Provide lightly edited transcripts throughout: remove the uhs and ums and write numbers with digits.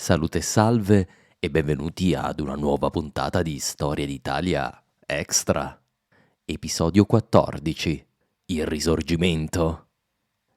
Salute e salve e benvenuti ad una nuova puntata di Storia d'Italia Extra. Episodio 14. Il Risorgimento.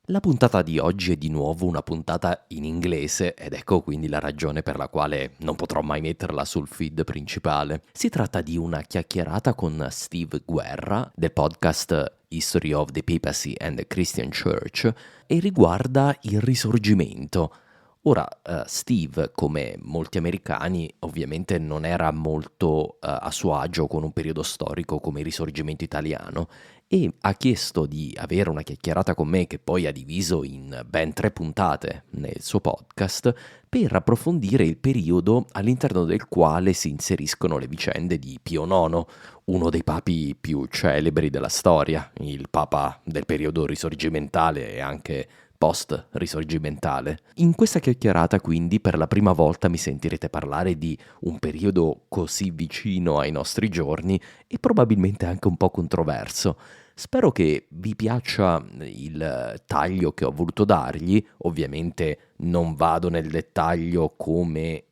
La puntata di oggi è di nuovo una puntata in inglese ed ecco quindi la ragione per la quale non potrò mai metterla sul feed principale. Si tratta di una chiacchierata con Steve Guerra del podcast History of the Papacy and the Christian Church e riguarda il Risorgimento. Ora, Steve, come molti americani, ovviamente non era molto a suo agio con un periodo storico come il Risorgimento italiano e ha chiesto di avere una chiacchierata con me che poi ha diviso in ben 3 puntate nel suo podcast per approfondire il periodo all'interno del quale si inseriscono le vicende di Pio IX, uno dei papi più celebri della storia, il papa del periodo risorgimentale e anche post-risorgimentale. In questa chiacchierata quindi per la prima volta mi sentirete parlare di un periodo così vicino ai nostri giorni e probabilmente anche un po' controverso. Spero che vi piaccia il taglio che ho voluto dargli, ovviamente non vado nel dettaglio come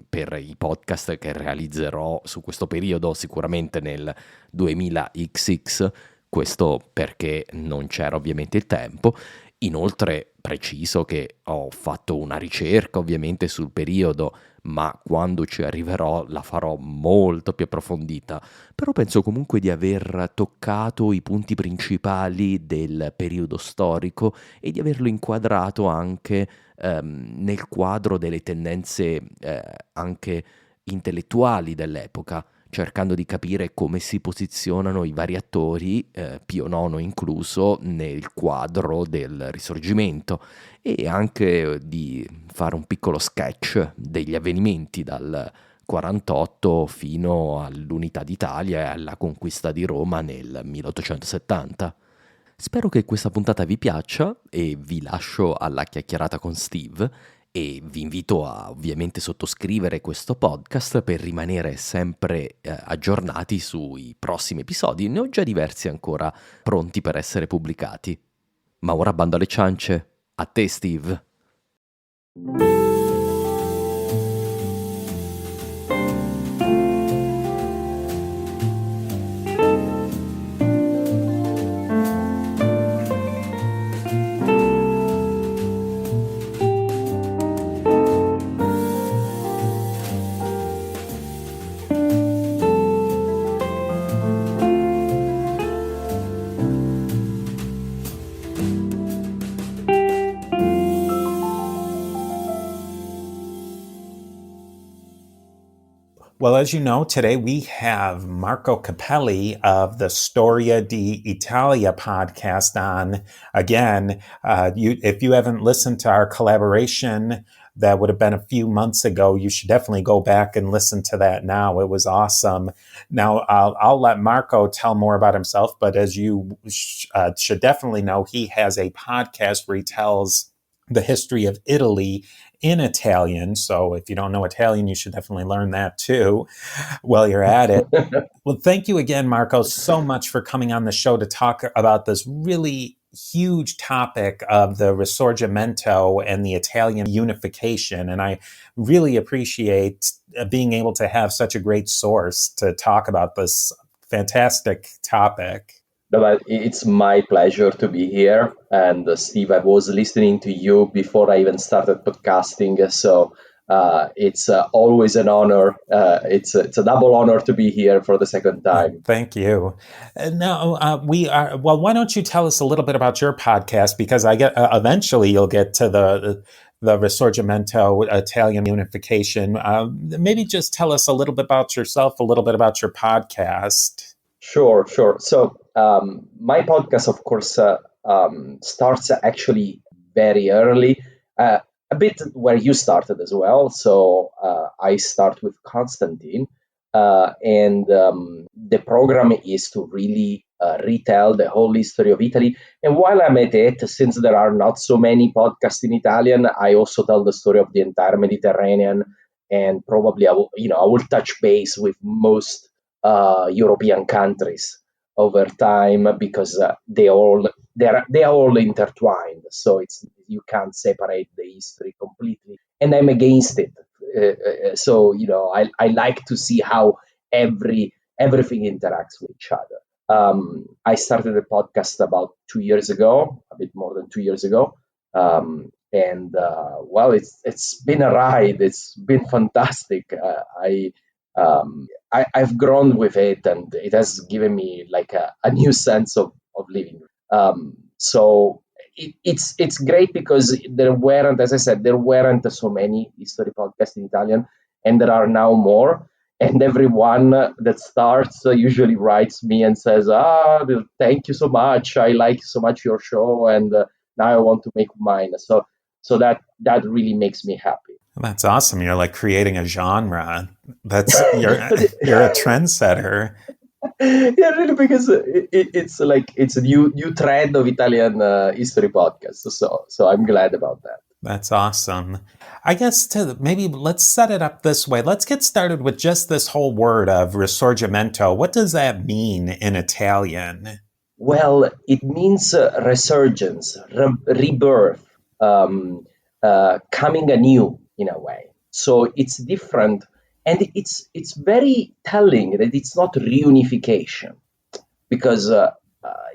per i podcast che realizzerò su questo periodo sicuramente nel 2000XX, questo perché non c'era ovviamente il tempo. Inoltre preciso che ho fatto una ricerca ovviamente sul periodo, ma quando ci arriverò la farò molto più approfondita. Però penso comunque di aver toccato i punti principali del periodo storico e di averlo inquadrato anche nel quadro delle tendenze anche intellettuali dell'epoca, cercando di capire come si posizionano i vari attori, Pio IX incluso, nel quadro del Risorgimento e anche di fare un piccolo sketch degli avvenimenti dal 48 fino all'Unità d'Italia e alla conquista di Roma nel 1870. Spero che questa puntata vi piaccia e vi lascio alla chiacchierata con Steve e vi invito a ovviamente sottoscrivere questo podcast per rimanere sempre aggiornati sui prossimi episodi. Ne ho già diversi ancora pronti per essere pubblicati. Ma ora bando alle ciance. A te, Steve. Well, as you know, today we have Marco Capelli of the Storia di Italia podcast on again. If you haven't listened to our collaboration, that would have been a few months ago. You should definitely go back and listen to that now. It was awesome. Now, I'll let Marco tell more about himself, but as you should definitely know, he has a podcast where he tells the history of Italy in Italian. So if you don't know Italian, you should definitely learn that too while you're at it. Well, thank you again, Marco, so much for coming on the show to talk about this really huge topic of the Risorgimento and the Italian unification. And I really appreciate being able to have such a great source to talk about this fantastic topic. No, but it's my pleasure to be here. And Steve, I was listening to you before I even started podcasting, so it's always an honor. It's a double honor to be here for the second time. Thank you. Now we are. Well, why don't you tell us a little bit about your podcast? Because I get eventually you'll get to the Risorgimento Italian unification. Maybe just tell us a little bit about yourself, a little bit about your podcast. Sure. So my podcast, of course, starts actually very early, a bit where you started as well. So I start with Constantine, and the program is to really retell the whole history of Italy. And while I'm at it, since there are not so many podcasts in Italian, I also tell the story of the entire Mediterranean, and probably I will touch base with most European countries over time because they are all intertwined. So you can't separate the history completely. And I'm against it. So I like to see how everything interacts with each other. I started a podcast about 2 years ago, a bit more than 2 years ago, and well, it's been a ride. It's been fantastic. I've grown with it, and it has given me like a new sense of living. So it's great because there weren't, as I said, there weren't so many history podcasts in Italian, and there are now more. And everyone that starts usually writes me and says, thank you so much. I like so much your show, and now I want to make mine. So that really makes me happy. That's awesome. You're like creating a genre. You're a trendsetter. Yeah, really, because it's a new trend of Italian history podcasts. So I'm glad about that. That's awesome. I guess maybe let's set it up this way. Let's get started with just this whole word of Risorgimento. What does that mean in Italian? Well, it means resurgence, rebirth, coming anew in a way. So it's different, and it's very telling that it's not reunification, because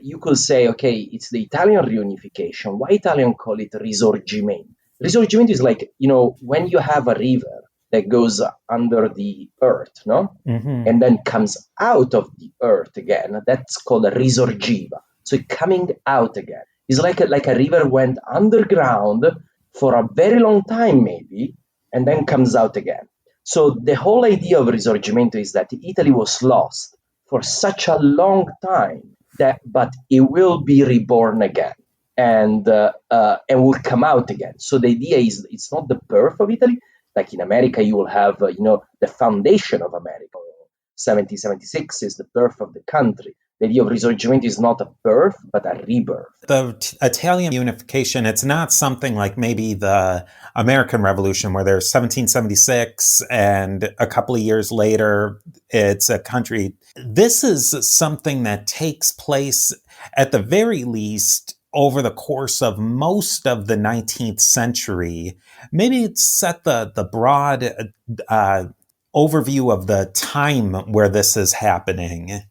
you could say, okay, it's the Italian reunification. Why Italian call it Risorgimento? Risorgimento is like, when you have a river that goes under the earth, no? Mm-hmm. And then comes out of the earth again. That's called a risorgiva. So coming out again. It's like a river went underground for a very long time, maybe, and then comes out again. So the whole idea of Risorgimento is that Italy was lost for such a long time but it will be reborn again, and will come out again. So the idea is it's not the birth of Italy. Like in America, you will have the foundation of America. 1776 is the birth of the country. The idea of Risorgimento is not a birth, but a rebirth. The Italian unification, it's not something like maybe the American Revolution where there's 1776 and a couple of years later it's a country. This is something that takes place at the very least over the course of most of the 19th century. Maybe it's set the broad overview of the time where this is happening.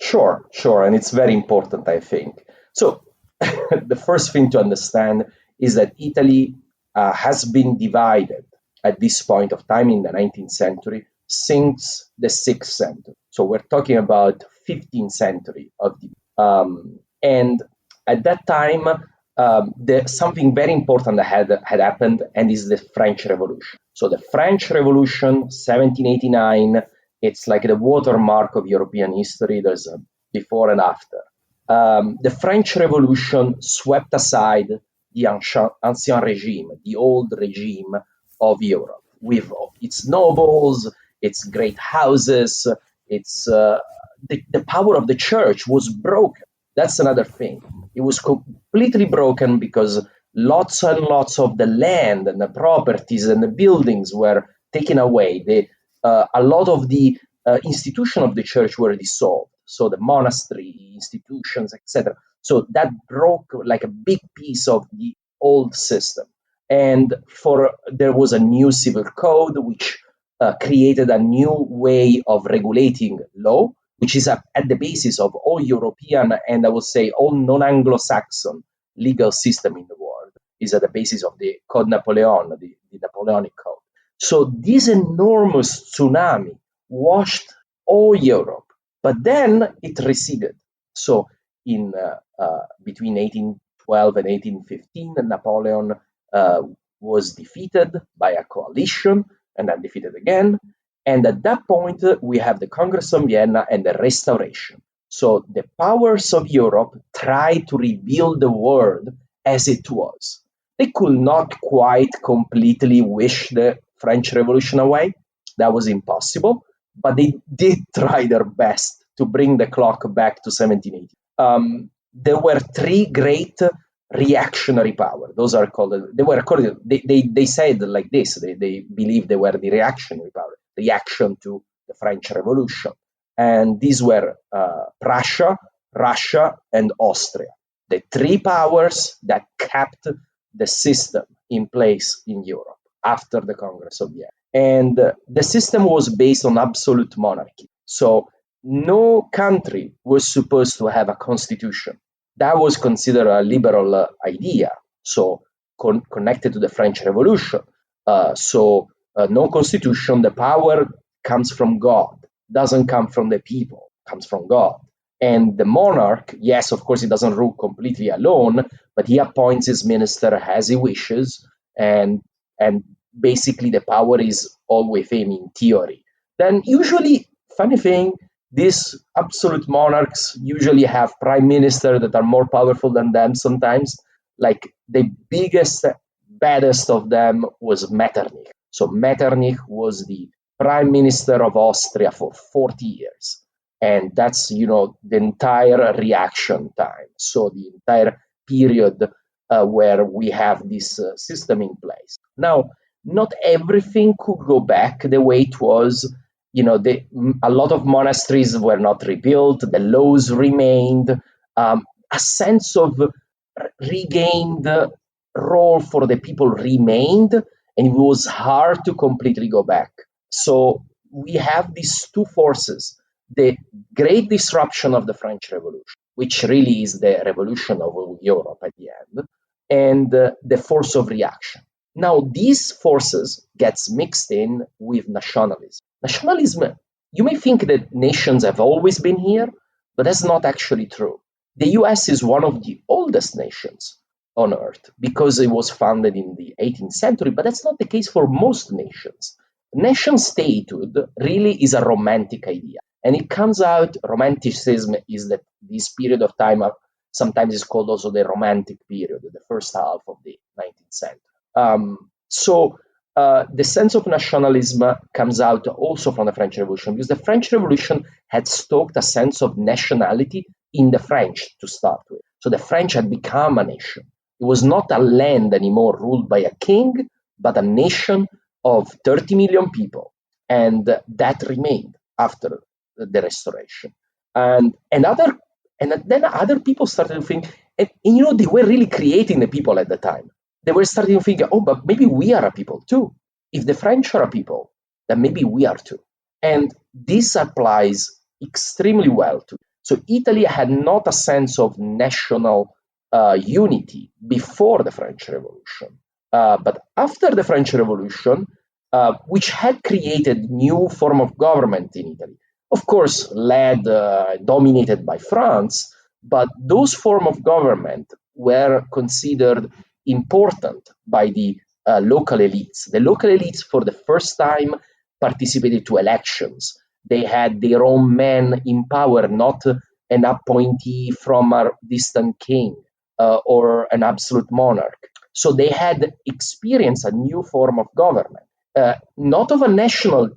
Sure. And it's very important, I think. So the first thing to understand is that Italy has been divided at this point of time in the 19th century since the 6th century. So we're talking about 15th century and at that time, something very important that had happened, and is the French Revolution. So the French Revolution, 1789, it's like the watermark of European history. There's a before and after. The French Revolution swept aside the ancien regime, the old regime of Europe, with its nobles, its great houses, its the power of the church was broken. That's another thing. It was completely broken because lots and lots of the land and the properties and the buildings were taken away. A lot of the institutions of the church were dissolved. So the monastery, institutions, etc. So that broke like a big piece of the old system. And there was a new civil code which created a new way of regulating law, which is at the basis of all European and I would say all non-Anglo-Saxon legal system in the world, is at the basis of the Code Napoleon, the Napoleonic Code. So this enormous tsunami washed all Europe, but then it receded. So in between 1812 and 1815, Napoleon was defeated by a coalition and then defeated again. And at that point, we have the Congress of Vienna and the Restoration. So the powers of Europe tried to rebuild the world as it was. They could not quite completely wish the French Revolution away. That was impossible. But they did try their best to bring the clock back to 1780. There were three great reactionary powers. Those are called. They said like this. They believed they were the reactionary power, reaction to the French Revolution, and these were Prussia, Russia, and Austria. The three powers that kept the system in place in Europe after the Congress of Vienna. And the system was based on absolute monarchy. So no country was supposed to have a constitution. That was considered a liberal idea, so connected to the French Revolution. No constitution, the power comes from God, doesn't come from the people, comes from God. And the monarch, yes, of course, he doesn't rule completely alone, but he appoints his minister as he wishes, and basically the power is all with him in theory. Then usually, funny thing, these absolute monarchs usually have prime ministers that are more powerful than them sometimes. Like the biggest, baddest of them was Metternich. So Metternich was the prime minister of Austria for 40 years. And that's, the entire reaction time. So the entire period where we have this system in place. Now, not everything could go back the way it was. A lot of monasteries were not rebuilt, the laws remained, a sense of regained role for the people remained, and it was hard to completely go back. So we have these two forces, the great disruption of the French Revolution, which really is the revolution of Europe at the end, and the force of reaction. Now, these forces gets mixed in with nationalism. Nationalism, you may think that nations have always been here, but that's not actually true. The US is one of the oldest nations on earth because it was founded in the 18th century, but that's not the case for most nations. Nation statehood really is a romantic idea. And it comes out, romanticism is that this period of time, sometimes is called also the romantic period, the first half of the 19th century. The sense of nationalism comes out also from the French Revolution, because the French Revolution had stoked a sense of nationality in the French to start with. So the French had become a nation. It was not a land anymore ruled by a king, but a nation of 30 million people. And that remained after the Restoration. And then other people started to think, and they were really creating the people at the time. They were starting to think, but maybe we are a people too. If the French are a people, then maybe we are too. And this applies extremely well to. So Italy had not a sense of national unity before the French Revolution. But after the French Revolution, which had created new form of government in Italy, of course, dominated by France, but those form of government were considered important by the local elites. The local elites, for the first time, participated to elections. They had their own men in power, not an appointee from a distant king or an absolute monarch. So they had experienced a new form of government. Not of a national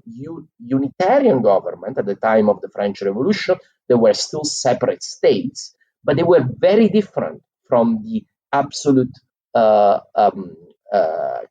unitarian government at the time of the French Revolution. There were still separate states, but they were very different from the absolute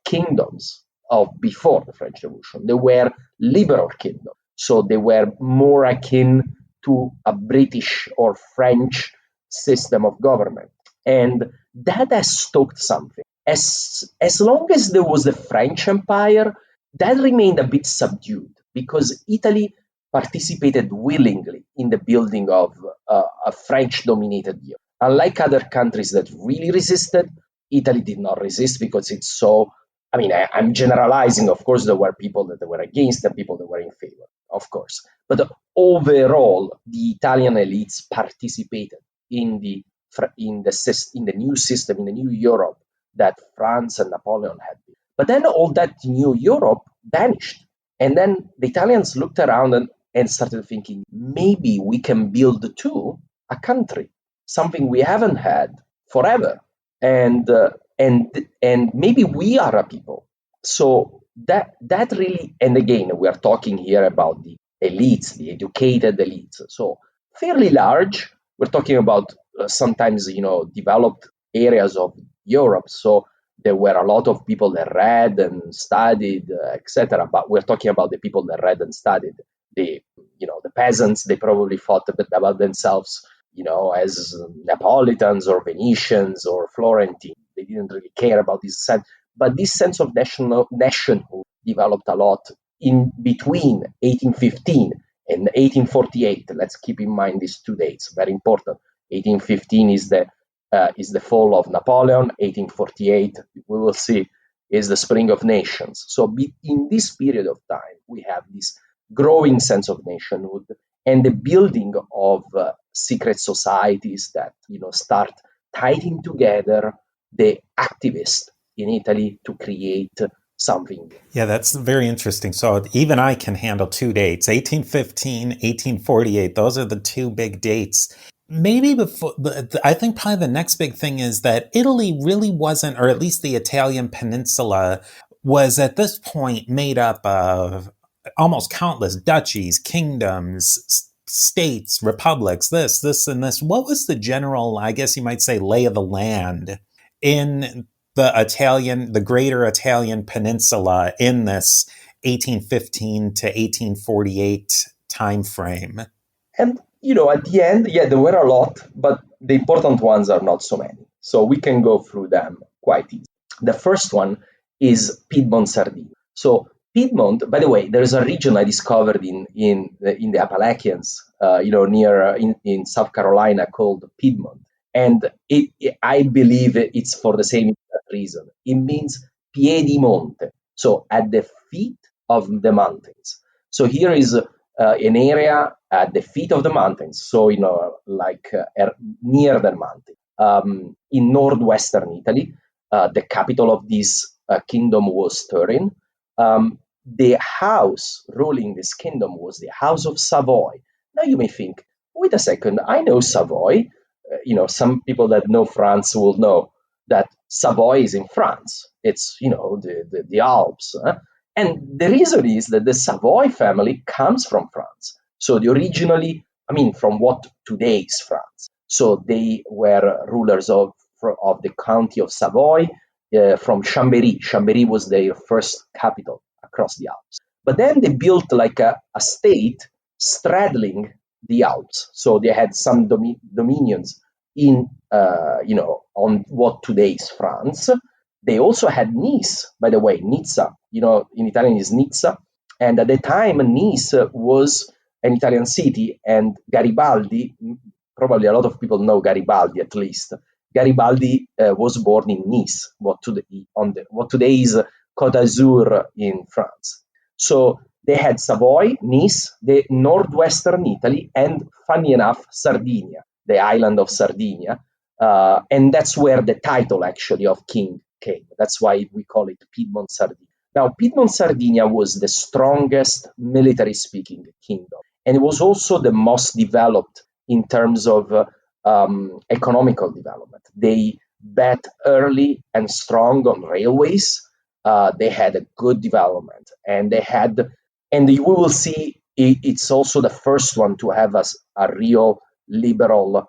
kingdoms of before the French Revolution. They were liberal kingdoms, so they were more akin to a British or French system of government, and that has stoked something. As long as there was the French Empire, that remained a bit subdued because Italy participated willingly in the building of a French-dominated Europe. Unlike other countries that really resisted, Italy did not resist because it's so. I'm generalizing. Of course, there were people that were against and people that were in favor, of course. But overall, the Italian elites participated in the new system, in the new Europe that France and Napoleon had built. But then all that new Europe vanished. And then the Italians looked around and started thinking, maybe we can build too a country, something we haven't had forever. And maybe we are a people. So that really, and again, we are talking here about the elites, the educated elites. So fairly large. We're talking about sometimes, developed areas of Europe. So there were a lot of people that read and studied, etc. But we're talking about the people that read and studied. The peasants, they probably thought a bit about themselves, as Neapolitans or Venetians or Florentines. They didn't really care about this sense. But this sense of nationhood developed a lot in between 1815 and 1848. Let's keep in mind these 2 dates, very important. 1815 is the fall of Napoleon. 1848, we will see, is the spring of nations. So in this period of time, we have this growing sense of nationhood and the building of secret societies that start tying together the activists in Italy to create something. Yeah, that's very interesting. So even I can handle 2 dates, 1815, 1848. Those are the 2 big dates. Maybe before, I think probably the next big thing is that Italy really wasn't, or at least the Italian peninsula was at this point made up of almost countless duchies, kingdoms, states, republics, this, and this. What was the general, I guess you might say, lay of the land in the greater Italian peninsula in this 1815 to 1848 time frame? And at the end, yeah, there were a lot, but the important ones are not so many. So we can go through them quite easily. The first one is Piedmont, Sardinia. So Piedmont, by the way, there is a region I discovered in the Appalachians, near in South Carolina, called Piedmont, and I believe it's for the same reason. It means piedi monte, so at the feet of the mountains. So here is an area at the feet of the mountains, so near the mountain, in northwestern Italy. The capital of this kingdom was Turin. The house ruling this kingdom was the House of Savoy. Now you may think, wait a second, I know Savoy. Some people that know France will know that Savoy is in France. It's, the Alps. And the reason is that the Savoy family comes from France. So from what today is France. So they were rulers of the county of Savoy, from Chambéry. Chambéry was their first capital across the Alps. But then they built like a state straddling the Alps. So they had some dominions in, on what today is France. They also had Nice, by the way, Nizza, in Italian is Nizza. And at the time, Nice was an Italian city, and Garibaldi, probably a lot of people know Garibaldi at least. Garibaldi was born in Nice, what today is Côte d'Azur in France. So they had Savoy, Nice, the northwestern Italy, and funny enough, Sardinia, the island of Sardinia. And that's where the title actually of king came. That's why we call it Piedmont, Sardinia. Now, Piedmont, Sardinia was the strongest military-speaking kingdom, and it was also the most developed in terms of economical development. They bet early and strong on railways. They had a good development, and you will see it's also the first one to have a real liberal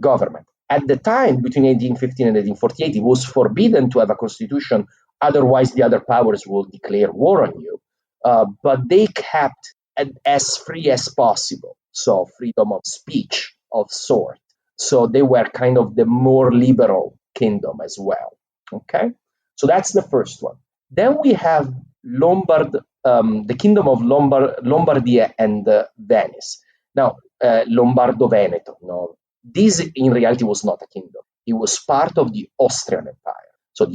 government. At the time, between 1815 and 1848, it was forbidden to have a constitution, otherwise the other powers will declare war on you. But they kept it as free as possible, so freedom of speech of sort. So they were kind of the more liberal kingdom as well. Okay, so that's the first one. Then we have the kingdom of Lombardy and Venice. Now, Lombardo-Veneto. No, this in reality was not a kingdom. It was part of the Austrian Empire. So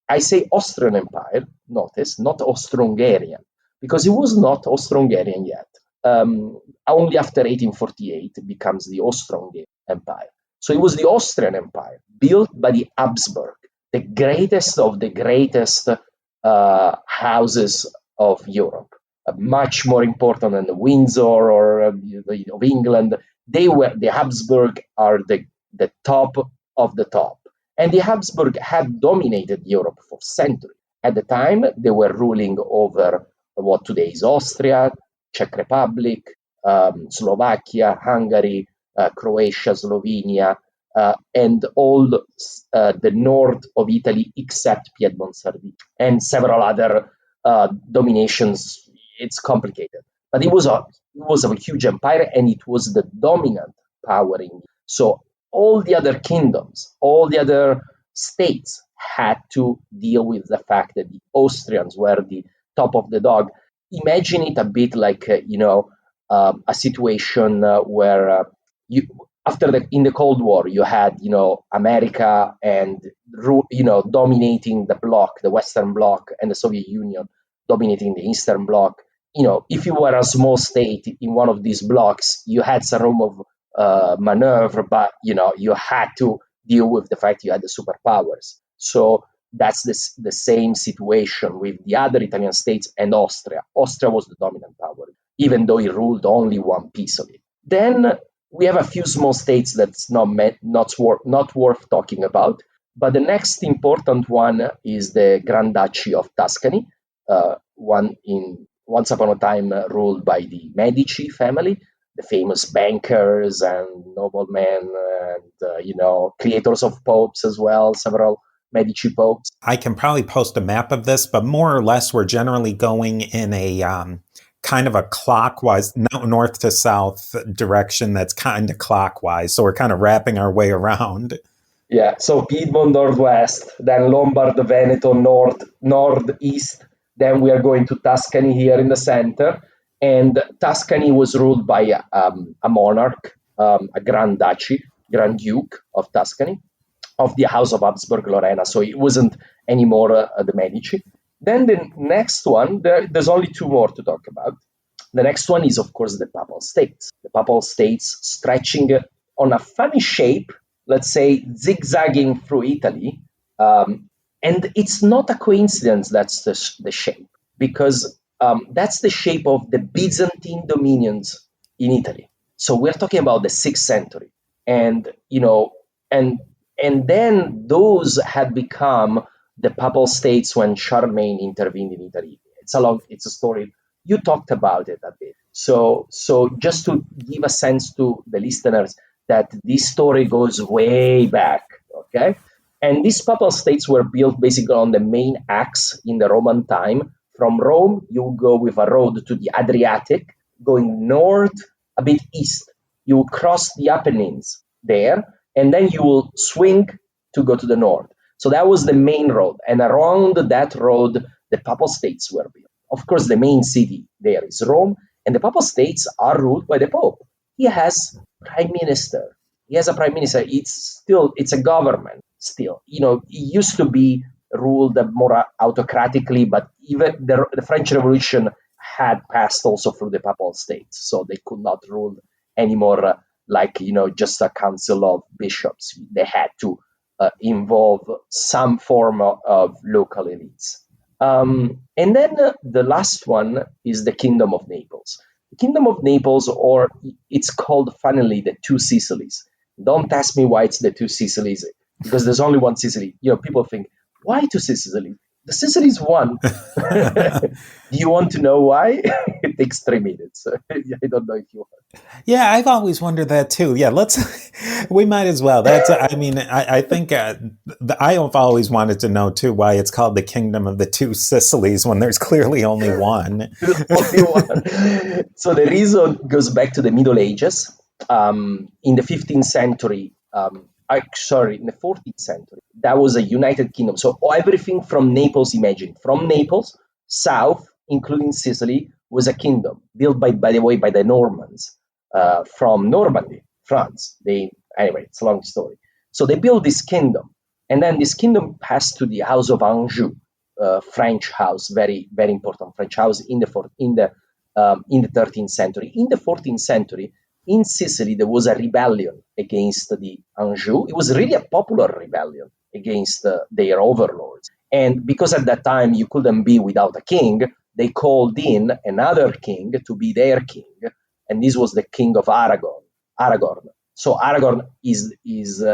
I say Austrian Empire, notice, not Austro-Hungarian, because it was not Austro-Hungarian yet. Only after 1848 it becomes the Austro-Hungarian Empire. So it was the Austrian Empire, built by the Habsburg, the greatest of the greatest houses of Europe, much more important than the Windsor or of England. The Habsburg are the top of the top. And the Habsburg had dominated Europe for centuries. At the time, they were ruling over what today is Austria, Czech Republic, Slovakia, Hungary, Croatia, Slovenia, and all the north of Italy except Piedmont, Sardinia, and several other dominations. It's complicated, but it was a huge empire, and it was the dominant power in. So all the other kingdoms, all the other states had to deal with the fact that the Austrians were the top of the dog. Imagine it a bit like a situation where you after in the Cold War you had America and dominating the bloc, the Western bloc, and the Soviet Union dominating the Eastern bloc. If you were a small state in one of these blocks, you had some room of maneuver, but you had to deal with the fact you had the superpowers. So that's the same situation with the other Italian states and Austria. Austria was the dominant power, even though it ruled only one piece of it. Then we have a few small states that's not worth talking about. But the next important one is the Grand Duchy of Tuscany, once upon a time ruled by the Medici family, the famous bankers and noblemen and creators of popes as well, several Medici popes. I can probably post a map of this, but more or less we're generally going in a kind of a clockwise, north to south direction that's kind of clockwise. So we're kind of wrapping our way around. Yeah, so Piedmont northwest, then Lombard, Veneto northeast, then we are going to Tuscany here in the center. And Tuscany was ruled by a monarch, a Grand Duchy, Grand Duke of Tuscany, of the House of Habsburg-Lorena. So it wasn't anymore the Medici. Then the next one, there's only two more to talk about. The next one is, of course, the Papal States. The Papal States stretching on a funny shape, let's say zigzagging through Italy. And it's not a coincidence that's the shape, because that's the shape of the Byzantine dominions in Italy. So we're talking about the 6th century. And then those had become the Papal States when Charlemagne intervened in Italy. It's a story. You talked about it a bit. So just to give a sense to the listeners that this story goes way back, okay? And these Papal States were built basically on the main axis in the Roman time. From Rome, you go with a road to the Adriatic, going north, a bit east. You will cross the Apennines there, and then you will swing to go to the north. So that was the main road. And around that road, the Papal States were built. Of course, the main city there is Rome, and the Papal States are ruled by the Pope. He has prime minister. He has a prime minister. It's a government still. It used to be ruled more autocratically, but even the French Revolution had passed also through the Papal States. So they could not rule anymore just a council of bishops. They had to involve some form of local elites. And then the last one is the Kingdom of Naples. The Kingdom of Naples, or it's called funnily the Two Sicilies. Don't ask me why it's the Two Sicilies, because there's only one Sicily. People think, why two Sicilies? The Sicily's one. Do you want to know why? It takes 3 minutes. I don't know if you want. Yeah, I've always wondered that too. Yeah, we might as well. I think I have always wanted to know too why it's called the Kingdom of the Two Sicilies when there's clearly only one. Only one. So the reason goes back to the Middle Ages. In the 15th century, in the 14th century, that was a united kingdom. So everything from Naples, imagine, from Naples, south, including Sicily, was a kingdom built by the Normans from Normandy, France. Anyway, it's a long story. So they built this kingdom, and then this kingdom passed to the House of Anjou, French house, very very important French house in the 13th century. In the 14th century, in Sicily, there was a rebellion against the Anjou. It was really a popular rebellion against their overlords. And because at that time you couldn't be without a king, they called in another king to be their king. And this was the king of Aragon. So Aragon is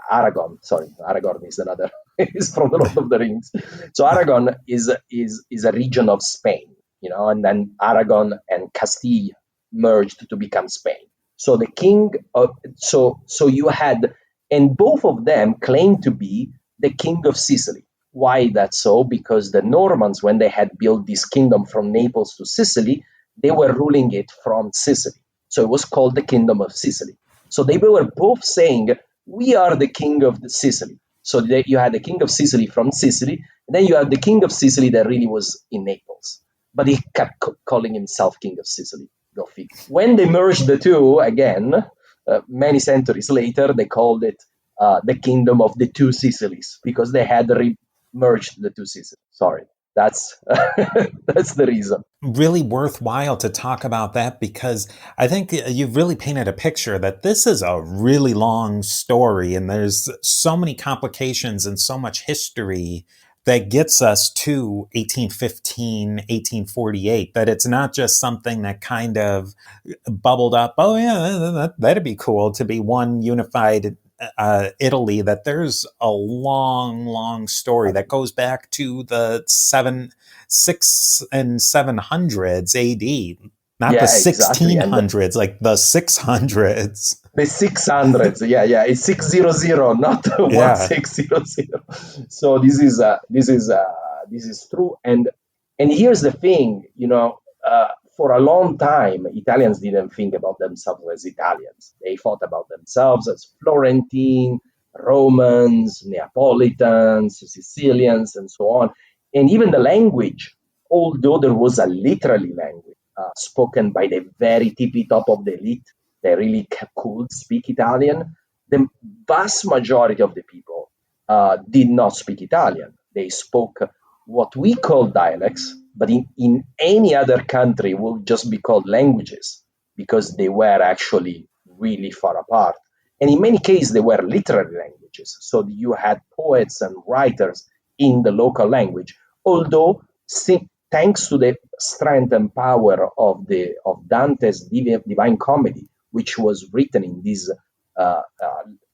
Aragon. Sorry, Aragon is another. It's from the Lord of the Rings. So Aragon is a region of Spain, and then Aragon and Castile merged to become Spain. So the king, so you had, and both of them claimed to be the king of Sicily. Why that's so? Because the Normans, when they had built this kingdom from Naples to Sicily, they were ruling it from Sicily. So it was called the Kingdom of Sicily. So they were both saying, we are the king of Sicily. So you had the king of Sicily from Sicily, and then you had the king of Sicily that really was in Naples, but he kept calling himself king of Sicily. Go figure. When they merged the two again, many centuries later, they called it the kingdom of the two Sicilies because they had merged the two Sicilies. Sorry, that's that's the reason. Really worthwhile to talk about that because I think you've really painted a picture that this is a really long story and there's so many complications and so much history that gets us to 1815, 1848, that it's not just something that kind of bubbled up. Oh yeah, that'd be cool to be one unified Italy. That there's a long story that goes back to the 6 and 700s AD, not the Yeah, exactly. 1600s, like the 600s. The 600s, yeah, it's 600, not Yeah. 1600. So this is true, and here's the thing, for a long time, Italians didn't think about themselves as Italians. They thought about themselves as Florentine, Romans, Neapolitans, Sicilians, and so on. And even the language, although there was a literary language spoken by the very tippy top of the elite, they really could speak Italian. The vast majority of the people did not speak Italian. They spoke what we call dialects, but in any other country would just be called languages because they were actually really far apart. And in many cases, they were literary languages. So you had poets and writers in the local language, although thanks to the strength and power of Dante's Divine Comedy, which was written in this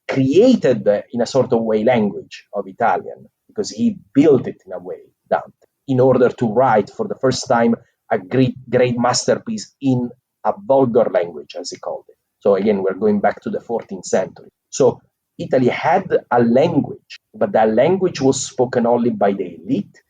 created in a sort of way language of Italian, because he built it in a way, Dante, in order to write for the first time a great masterpiece in a vulgar language, as he called it. So again, we're going back to the 14th century. So Italy had a language, but that language was spoken only by the elite,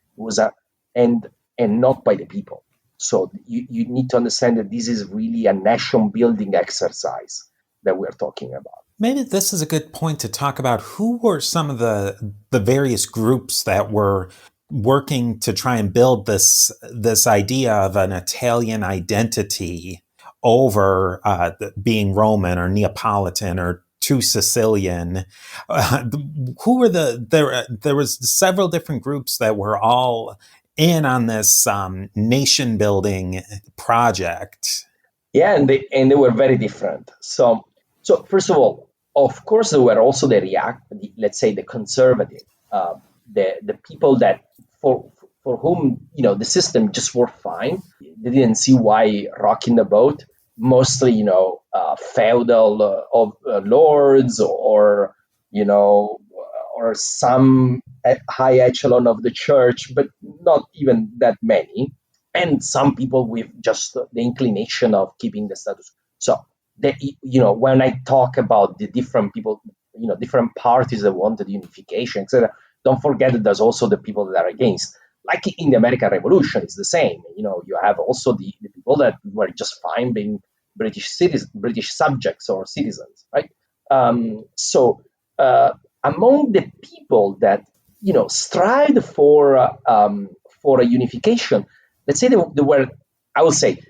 and not by the people. So you need to understand that this is really a nation building exercise that we're talking about. Maybe this is a good point to talk about who were some of the various groups that were working to try and build this idea of an Italian identity over being Roman or Neapolitan or too Sicilian. Who were there was several different groups that were all in on this nation building project. Yeah, and they were very different. So first of all, of course, there were also let's say the conservative, the people that for whom the system just worked fine. They didn't see why rocking the boat. Mostly, feudal lords or or some high echelon of the church, but not even that many. And some people with just the inclination of keeping the status. So, when I talk about the different people, different parties that wanted unification, etc., don't forget that there's also the people that are against. Like in the American Revolution, it's the same. You have also the people that were just fine being British subjects or citizens, right? So among the people that strived for a unification, let's say there were, I would say,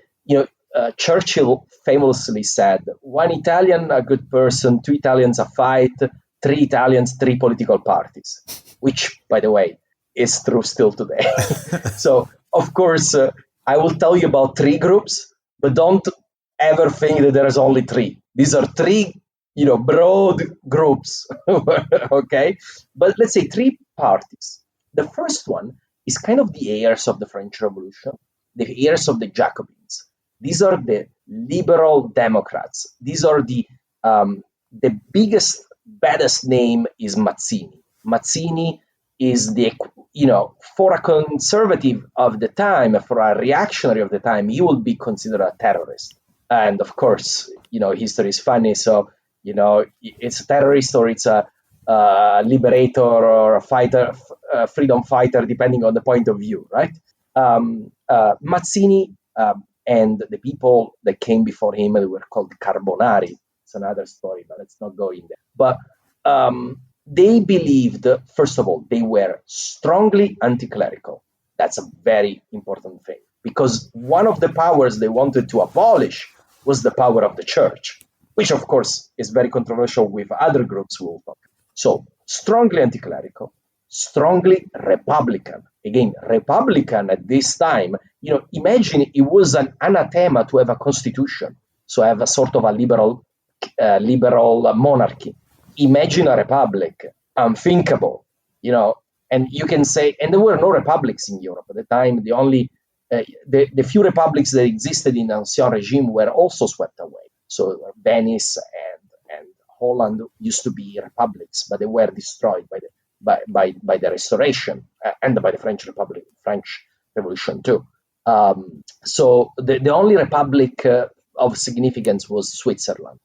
Churchill famously said, "One Italian, a good person; two Italians, a fight; three Italians, three political parties," which, by the way, is true still today. So, of course, I will tell you about three groups, but don't ever think that there is only three. These are three, broad groups, okay? But let's say three parties. The first one is kind of the heirs of the French Revolution, the heirs of the Jacobins. These are the liberal Democrats. These are the biggest, baddest name is Mazzini. Mazzini is for a conservative of the time, for a reactionary of the time, he will be considered a terrorist. And of course, history is funny. So, it's a terrorist or it's a liberator or a fighter, freedom fighter, depending on the point of view, right? Mazzini and the people that came before him were called Carbonari. It's another story, but let's not go in there. But they believed, first of all, they were strongly anti-clerical. That's a very important thing, because one of the powers they wanted to abolish was the power of the church, which of course is very controversial with other groups we'll talk. So strongly anti-clerical, strongly Republican. Again, Republican at this time, imagine it was an anathema to have a constitution, so have a sort of a liberal monarchy. Imagine a republic, unthinkable, and you can say, and there were no republics in Europe at the time. The only, the few republics that existed in Ancien regime were also swept away. So Venice and Holland used to be republics, but they were destroyed by the Restoration and by the French Revolution too. So the only republic of significance was Switzerland.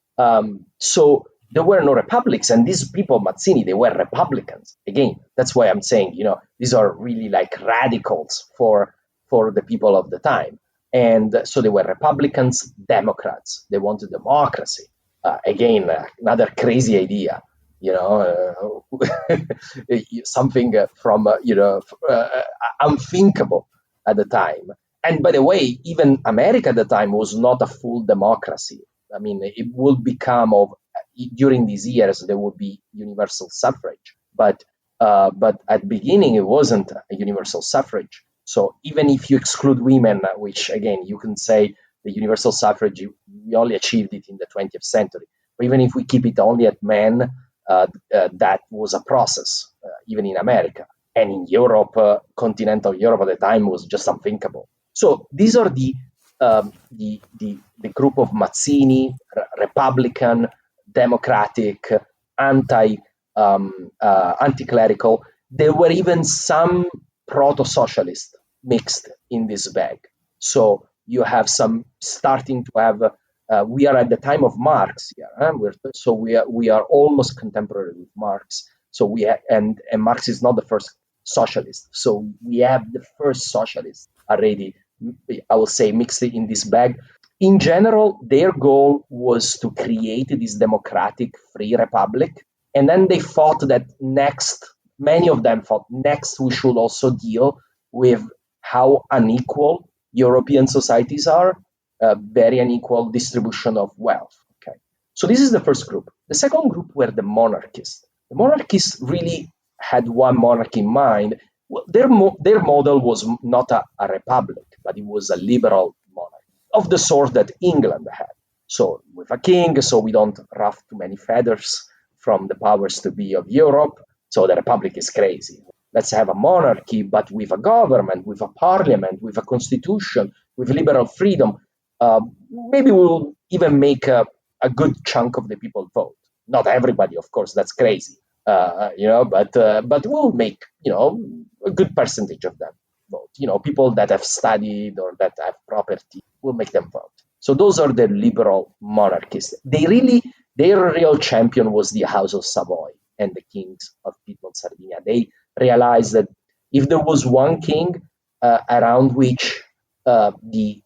So there were no republics, and these people, Mazzini, they were Republicans. Again, that's why I'm saying, these are really like radicals for the people of the time. And so they were Republicans, Democrats. They wanted democracy. Again, another crazy idea, something from, unthinkable at the time. And by the way, even America at the time was not a full democracy. I mean, it would become during these years, there would be universal suffrage. But at the beginning, it wasn't a universal suffrage. So even if you exclude women, which again, you can say the universal suffrage, we only achieved it in the 20th century. But even if we keep it only at men, that was a process, even in America. And in Europe, continental Europe at the time was just unthinkable. So these are the group of Mazzini, Republican, Democratic, anti-clerical. There were even some proto-socialist mixed in this bag. So you have some starting to have. We are at the time of Marx here. We are almost contemporary with Marx. So and Marx is not the first socialist. So we have the first socialists already, I will say, mixed in this bag. In general, their goal was to create this democratic, free republic. And then they thought that many of them thought next we should also deal with how unequal European societies are, very unequal distribution of wealth. Okay, so this is the first group. The second group were the monarchists. The monarchists really had one monarch in mind. Their model was not a republic, but it was a liberal monarch of the sort that England had. So with a king, so we don't ruffle too many feathers from the powers to be of Europe. So the republic is crazy. Let's have a monarchy, but with a government, with a parliament, with a constitution, with liberal freedom. Maybe we'll even make a good chunk of the people vote. Not everybody, of course, that's crazy. But we'll make, a good percentage of them vote. People that have studied or that have property, we'll make them vote. So those are the liberal monarchists. Their real champion was the House of Savoy and the kings of Piedmont, Sardinia. They realized that if there was one king around which the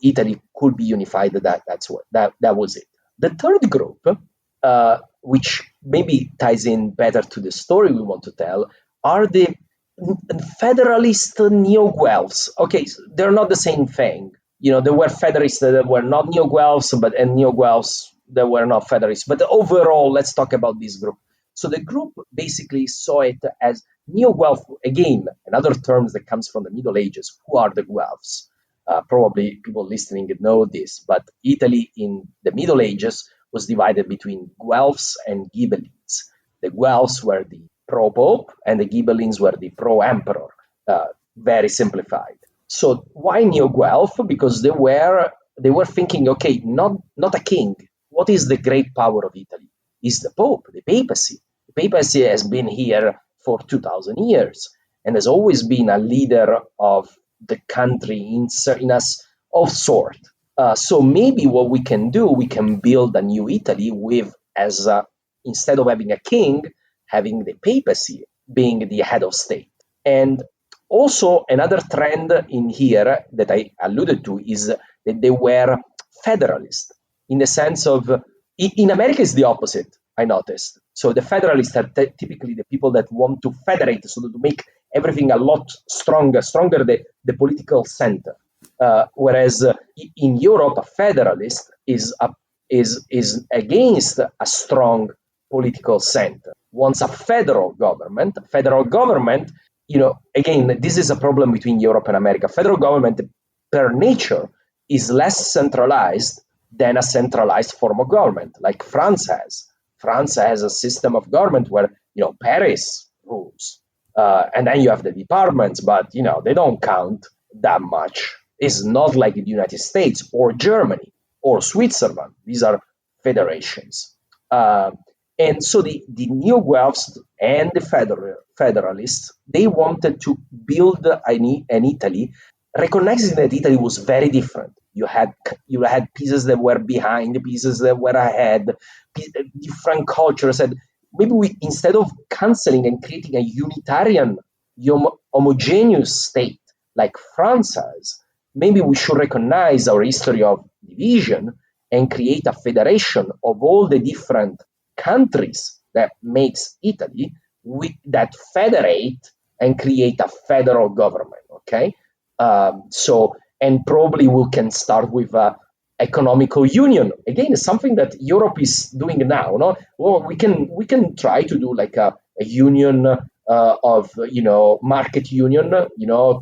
Italy could be unified, that was it. The third group, which maybe ties in better to the story we want to tell, are the Federalist neo-Guelphs. Okay, so they're not the same thing. There were Federalists that were not neo-Guelphs, and neo-Guelphs that were not Federalists. But overall, let's talk about this group. So the group basically saw it as neo-Guelph, again, another term that comes from the Middle Ages. Who are the Guelphs? Probably people listening know this, but Italy in the Middle Ages was divided between Guelphs and Ghibellines. The Guelphs were the pro-pope, and the Ghibellines were the pro-emperor, very simplified. So why neo-Guelph? Because they were thinking, okay, not a king. What is the great power of Italy? Is the Pope, the Papacy. The Papacy has been here for 2,000 years and has always been a leader of the country in of sort. So maybe what we can do, we can build a new Italy with, instead of having a king, having the Papacy being the head of state. And also another trend in here that I alluded to is that they were federalist, in the sense of, in America it's the opposite. I noticed. So the Federalists are typically the people that want to federate, so to make everything a lot stronger the political center. Whereas in Europe, a federalist is against a strong political center. Wants a federal government. Federal government, again, this is a problem between Europe and America. Federal government, per nature, is less centralized than a centralized form of government, like France has. France has a system of government where Paris rules, and then you have the departments, but they don't count that much. It's not like the United States or Germany or Switzerland. These are federations. And so the New Guelphs and the Federalists, they wanted to build an Italy, recognizing that Italy was very different. You had pieces that were behind, pieces that were ahead, different cultures. And maybe we, instead of canceling and creating a unitarian, homogeneous state like France has, maybe we should recognize our history of division and create a federation of all the different countries that makes Italy, that federate and create a federal government. Okay, and probably we can start with economical union. Again, it's something that Europe is doing now. No, well, we can try to do like a union of market union,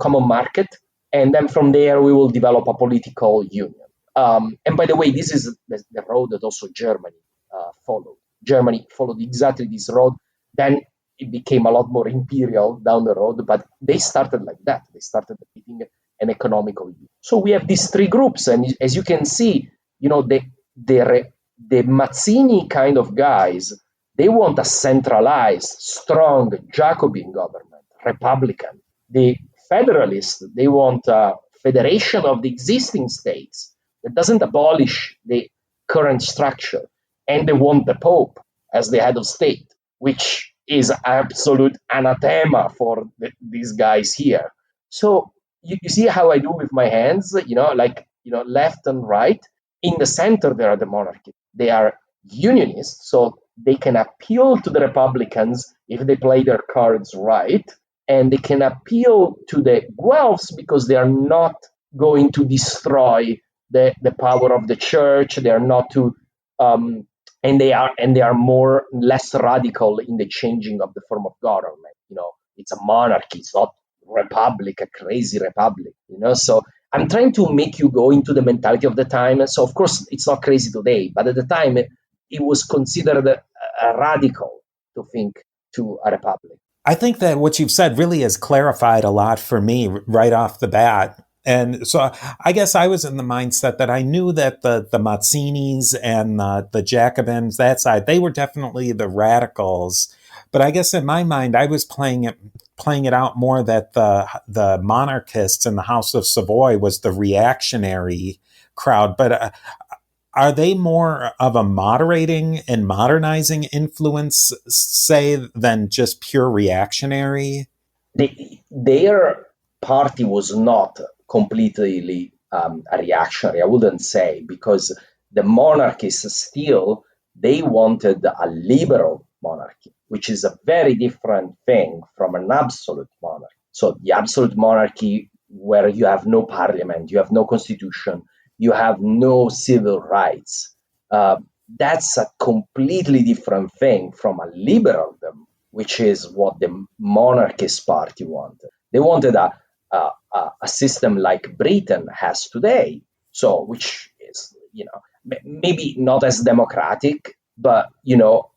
common market, and then from there we will develop a political union. And by the way, this is the road that also Germany followed. Germany followed exactly this road. Then it became a lot more imperial down the road, but they started like that. They started creating an economical union. So we have these three groups, and as you can see, the Mazzini kind of guys, they want a centralized, strong Jacobin government, Republican. The Federalists, they want a federation of the existing states that doesn't abolish the current structure, and they want the Pope as the head of state, which is absolute anathema for these guys here. So you see how I do with my hands, left and right. In the center, there are the monarchy. They are unionists, so they can appeal to the Republicans if they play their cards right, and they can appeal to the Guelphs because they are not going to destroy the power of the church. They are not to, and they are less radical in the changing of the form of government. It's a monarchy. It's not republic, a crazy republic. So I'm trying to make you go into the mentality of the time. So of course it's not crazy today, but at the time it was considered radical to think to a republic. I think that what you've said really has clarified a lot for me right off the bat. And so I guess I was in the mindset that I knew that the Mazzinis and the Jacobins, that side, they were definitely the radicals. But I guess in my mind, I was playing it out more that the monarchists in the House of Savoy was the reactionary crowd. But are they more of a moderating and modernizing influence, say, than just pure reactionary? Their party was not completely a reactionary, I wouldn't say, because the monarchists still, they wanted a liberal monarchy, which is a very different thing from an absolute monarchy. So the absolute monarchy, where you have no parliament, you have no constitution, you have no civil rights, that's a completely different thing from a liberaldom, which is what the monarchist party wanted. They wanted a system like Britain has today, so which is, maybe not as democratic, but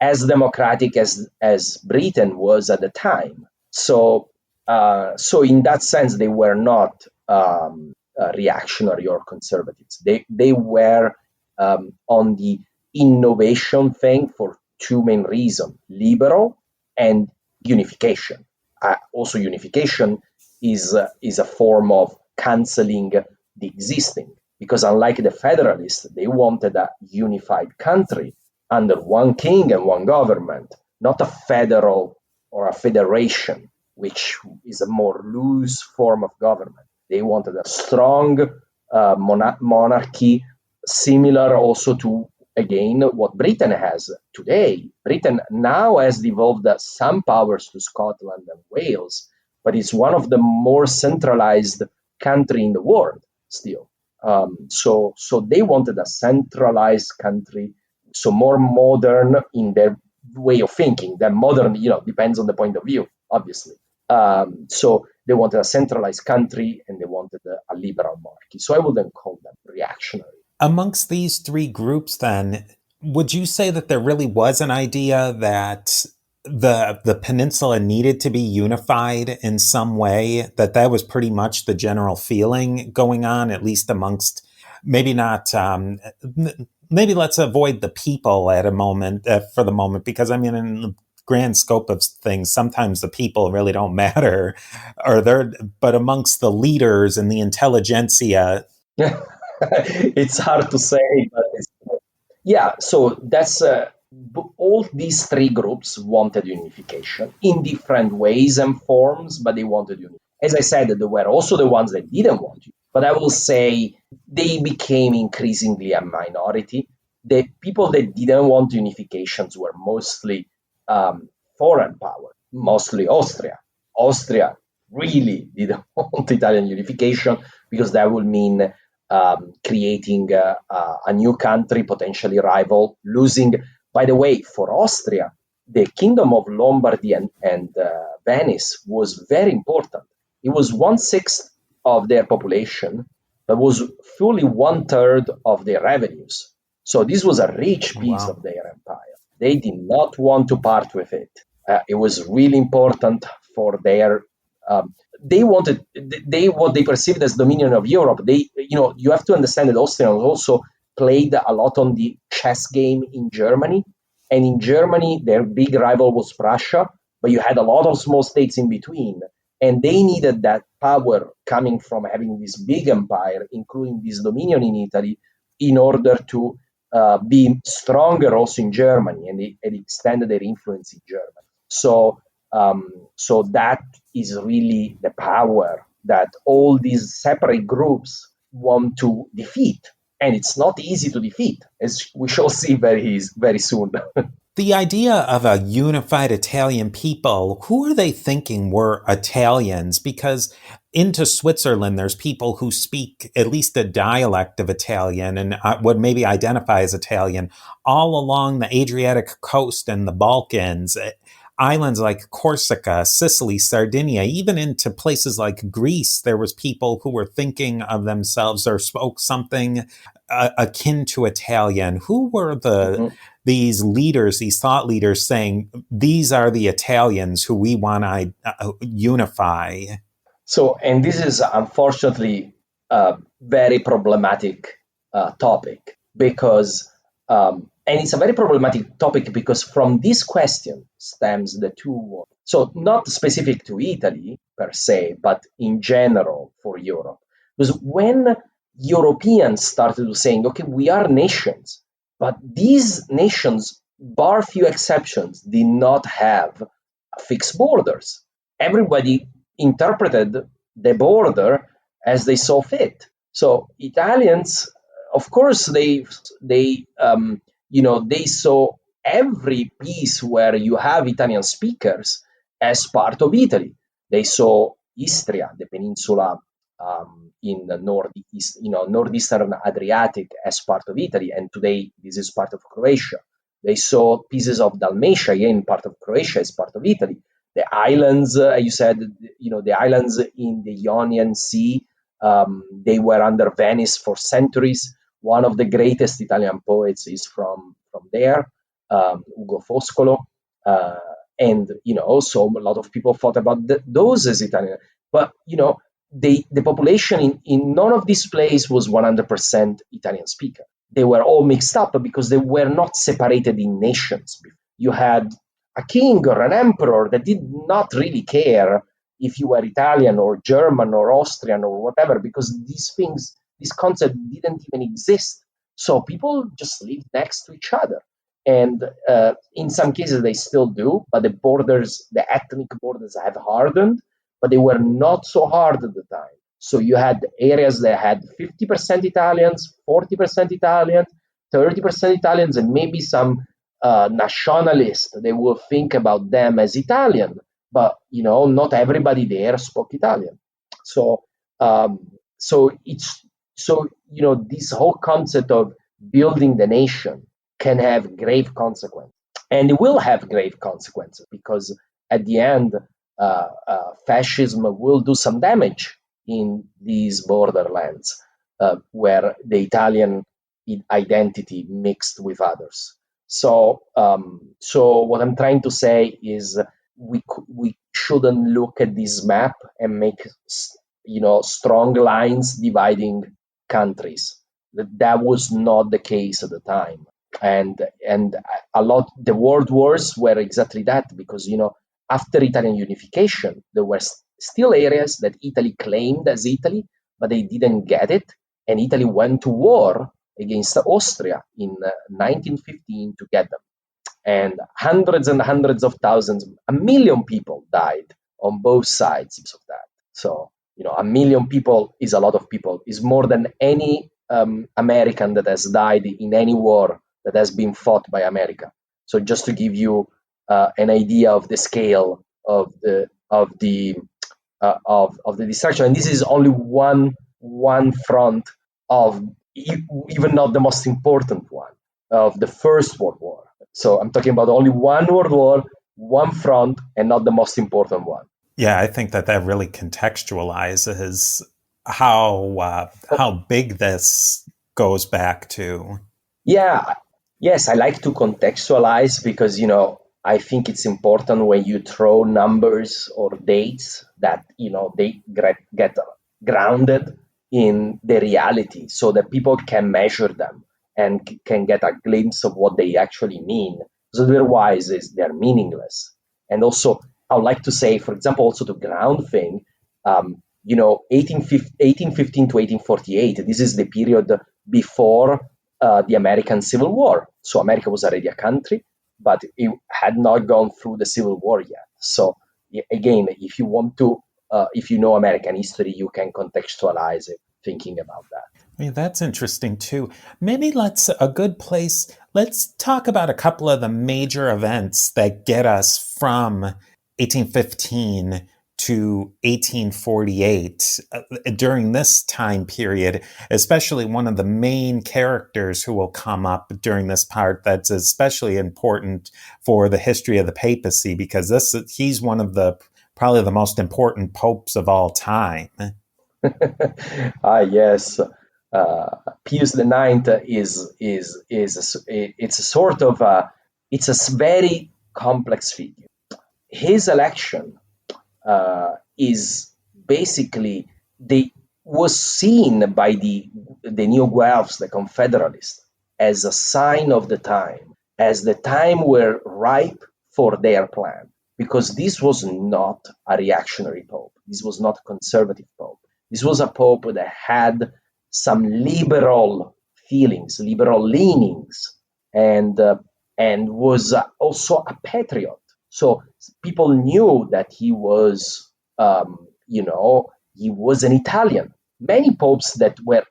as democratic as Britain was at the time. So in that sense, they were not reactionary or conservatives. They were on the innovation thing for two main reasons: liberal and unification. Also, unification is a form of canceling the existing, because unlike the Federalists, they wanted a unified country under one king and one government, not a federal or a federation, which is a more loose form of government. They wanted a strong monarchy, similar also to again what Britain has today. Britain now has devolved some powers to Scotland and Wales, but it's one of the more centralized country in the world still. So they wanted a centralized country, so more modern in their way of thinking. That modern, depends on the point of view, obviously. So they wanted a centralized country and they wanted a liberal monarchy. So I wouldn't call them reactionary. Amongst these three groups, then, would you say that there really was an idea that the peninsula needed to be unified in some way, that was pretty much the general feeling going on, at least amongst, maybe not, maybe let's avoid the people at a moment, for the moment, because I mean, in the grand scope of things, sometimes the people really don't matter, but amongst the leaders and the intelligentsia. It's hard to say, but yeah. So that's all these three groups wanted unification in different ways and forms, but they wanted unification. As I said, there were also the ones that didn't want it, but I will say they became increasingly a minority. The people that didn't want unifications were mostly foreign power, mostly Austria. Austria really didn't want Italian unification because that would mean creating a new country, potentially rival, losing. By the way, for Austria, the Kingdom of Lombardy and Venice was very important. It was 1/6 of their population, but was fully 1/3 of their revenues. So this was a rich piece Wow. of their empire. They did not want to part with it. It was really important for their they wanted what they perceived as dominion of Europe. You have to understand that Austrians also played a lot on the chess game in Germany, and in Germany their big rival was Prussia, but you had a lot of small states in between, and they needed that power coming from having this big empire, including this dominion in Italy, in order to be stronger also in Germany, and they extended their influence in Germany. So that is really the power that all these separate groups want to defeat. And it's not easy to defeat, as we shall see very soon. The idea of a unified Italian people, who are they thinking were Italians? Because into Switzerland, there's people who speak at least a dialect of Italian and would maybe identify as Italian. All along the Adriatic coast and the Balkans, islands like Corsica, Sicily, Sardinia, even into places like Greece, there was people who were thinking of themselves or spoke something akin to Italian. Who were these leaders, these thought leaders, saying these are the Italians who we want to unify? So, and this is unfortunately a very problematic topic because, and it's a very problematic topic because from this question stems the two wars. So, not specific to Italy per se, but in general for Europe. Because when Europeans started to saying, okay, we are nations, but these nations, bar few exceptions, did not have fixed borders. Everybody interpreted the border as they saw fit. So Italians, of course, they saw every piece where you have Italian speakers as part of Italy. They saw Istria, the peninsula in the northeastern Adriatic, as part of Italy, and today this is part of Croatia. They saw pieces of Dalmatia, again part of Croatia, as part of Italy. The islands, you said, the islands in the Ionian Sea, they were under Venice for centuries. One of the greatest Italian poets is from there, Ugo Foscolo. And, so a lot of people thought about those as Italian. But, the population in none of these places was 100% Italian speaker. They were all mixed up because they were not separated in nations. You had a king or an emperor that did not really care if you were Italian or German or Austrian or whatever, because this concept didn't even exist. So people just lived next to each other. And in some cases they still do, but the ethnic borders have hardened, but they were not so hard at the time. So you had areas that had 50% Italians, 40% Italian, 30% Italians, and maybe some nationalists, they will think about them as Italian, but not everybody there spoke Italian. So this whole concept of building the nation can have grave consequences, and it will have grave consequences, because at the end, fascism will do some damage in these borderlands where the Italian identity mixed with others. So what I'm trying to say is we shouldn't look at this map and make strong lines dividing countries. That was not the case at the time, and a lot the world wars were exactly that, because after Italian unification there were still areas that Italy claimed as Italy, but they didn't get it, and Italy went to war against Austria in 1915 to get them. And hundreds and hundreds of thousands, 1 million people died on both sides of that. So, 1 million people is a lot of people, is more than any American that has died in any war that has been fought by America. So just to give you an idea of the scale of the destruction, and this is only one front of, even not the most important one, of the First World War. So I'm talking about only one world war, one front, and not the most important one. Yeah, I think that really contextualizes how big this goes back to. Yeah, yes, I like to contextualize because, I think it's important when you throw numbers or dates that, they get grounded in the reality so that people can measure them and can get a glimpse of what they actually mean. So otherwise, they're meaningless. And also, I would like to say, for example, also to ground thing, 1815 to 1848, this is the period before the American Civil War. So America was already a country, but it had not gone through the Civil War yet. So again, if you want to, if you know American history, you can contextualize it thinking about that. Yeah, that's interesting too. Maybe let's talk about a couple of the major events that get us from 1815 to 1848 during this time period, especially one of the main characters who will come up during this part that's especially important for the history of the papacy, because he's one of probably the most important popes of all time. Yes. Pius IX it's a sort of it's a very complex figure. His election is basically was seen by the New Guelphs, the Confederalists, as a sign of the time, as the time were ripe for their plan, because this was not a reactionary pope. This was not a conservative pope. This was a pope that had some liberal feelings, liberal leanings, and was also a patriot. So people knew that he was, he was an Italian. Many popes that were,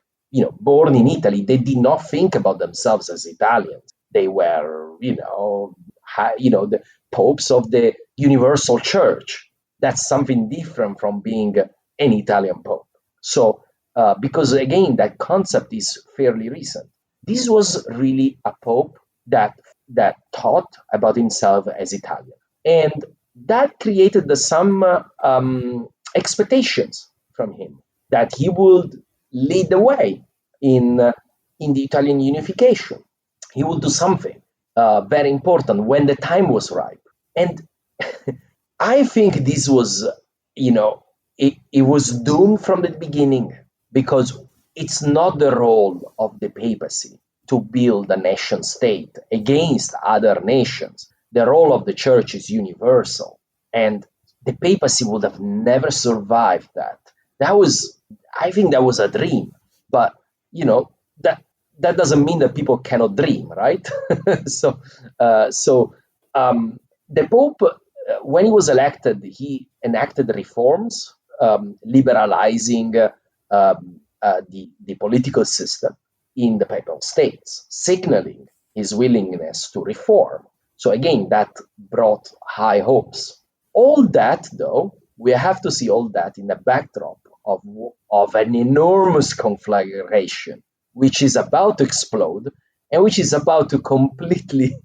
born in Italy, they did not think about themselves as Italians. They were, the popes of the Universal Church. That's something different from being an Italian pope. So, because again, that concept is fairly recent. This was really a pope that thought about himself as Italian, and that created some expectations from him that he would lead the way in the Italian unification. He would do something very important when the time was ripe, and I think this was, it was doomed from the beginning, because it's not the role of the papacy to build a nation state against other nations. The role of the church is universal, and the papacy would have never survived that. I think that was a dream, but that doesn't mean that people cannot dream, right? So the Pope, when he was elected, he enacted reforms, liberalizing the political system. in the Papal States, signaling his willingness to reform. So again, that brought high hopes. All that, though, we have to see all that in the backdrop of an enormous conflagration, which is about to explode and which is about to completely,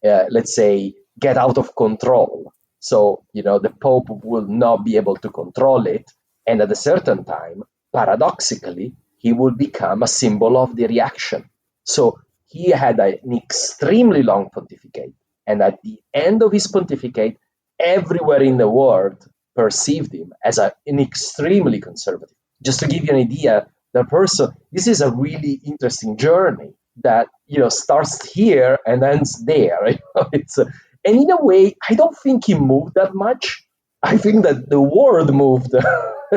let's say, get out of control. So, the Pope will not be able to control it. And at a certain time, paradoxically, he will become a symbol of the reaction. So he had an extremely long pontificate. And at the end of his pontificate, everywhere in the world perceived him as an extremely conservative. Just to give you an idea, this is a really interesting journey that starts here and ends there. And in a way, I don't think he moved that much. I think that the world moved.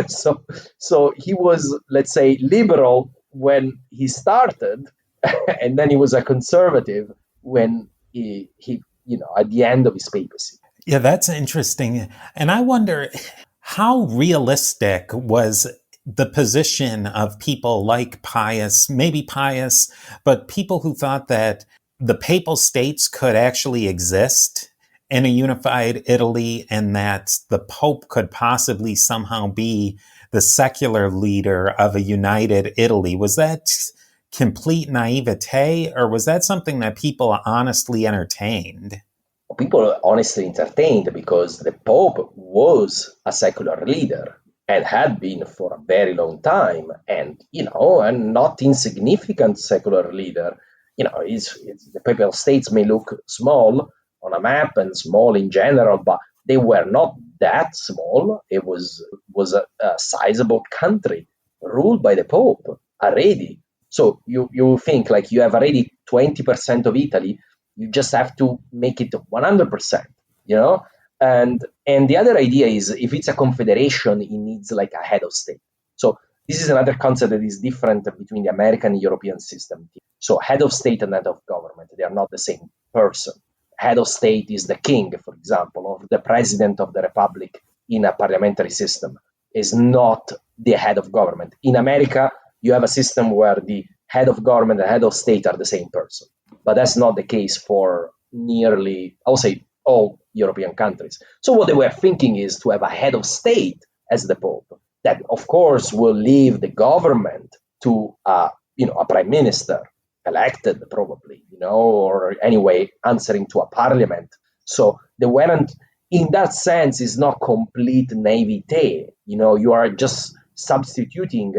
so he was, let's say, liberal when he started, and then he was a conservative when he at the end of his papacy. Yeah, that's interesting. And I wonder, how realistic was the position of people like Pius, maybe Pius, but people who thought that the Papal States could actually exist in a unified Italy and that the Pope could possibly somehow be the secular leader of a united Italy? Was that complete naivete, or was that something that people honestly entertained? People honestly entertained because the Pope was a secular leader and had been for a very long time, and a not insignificant secular leader. The Papal States may look small on a map and small in general, but they were not that small. It was a sizable country ruled by the Pope already. So you think like you have already 20% of Italy. You just have to make it 100%, And the other idea is, if it's a confederation, it needs like a head of state. So this is another concept that is different between the American and European system. So head of state and head of government, they are not the same person. Head of state is the king, for example, or the president of the republic in a parliamentary system, is not the head of government. In America, you have a system where the head of government and head of state are the same person. But that's not the case for nearly, I would say, all European countries. So what they were thinking is to have a head of state as the Pope, that of course will leave the government to a prime minister, elected probably, or anyway answering to a parliament. So they weren't, in that sense, is not complete naivete. You are just substituting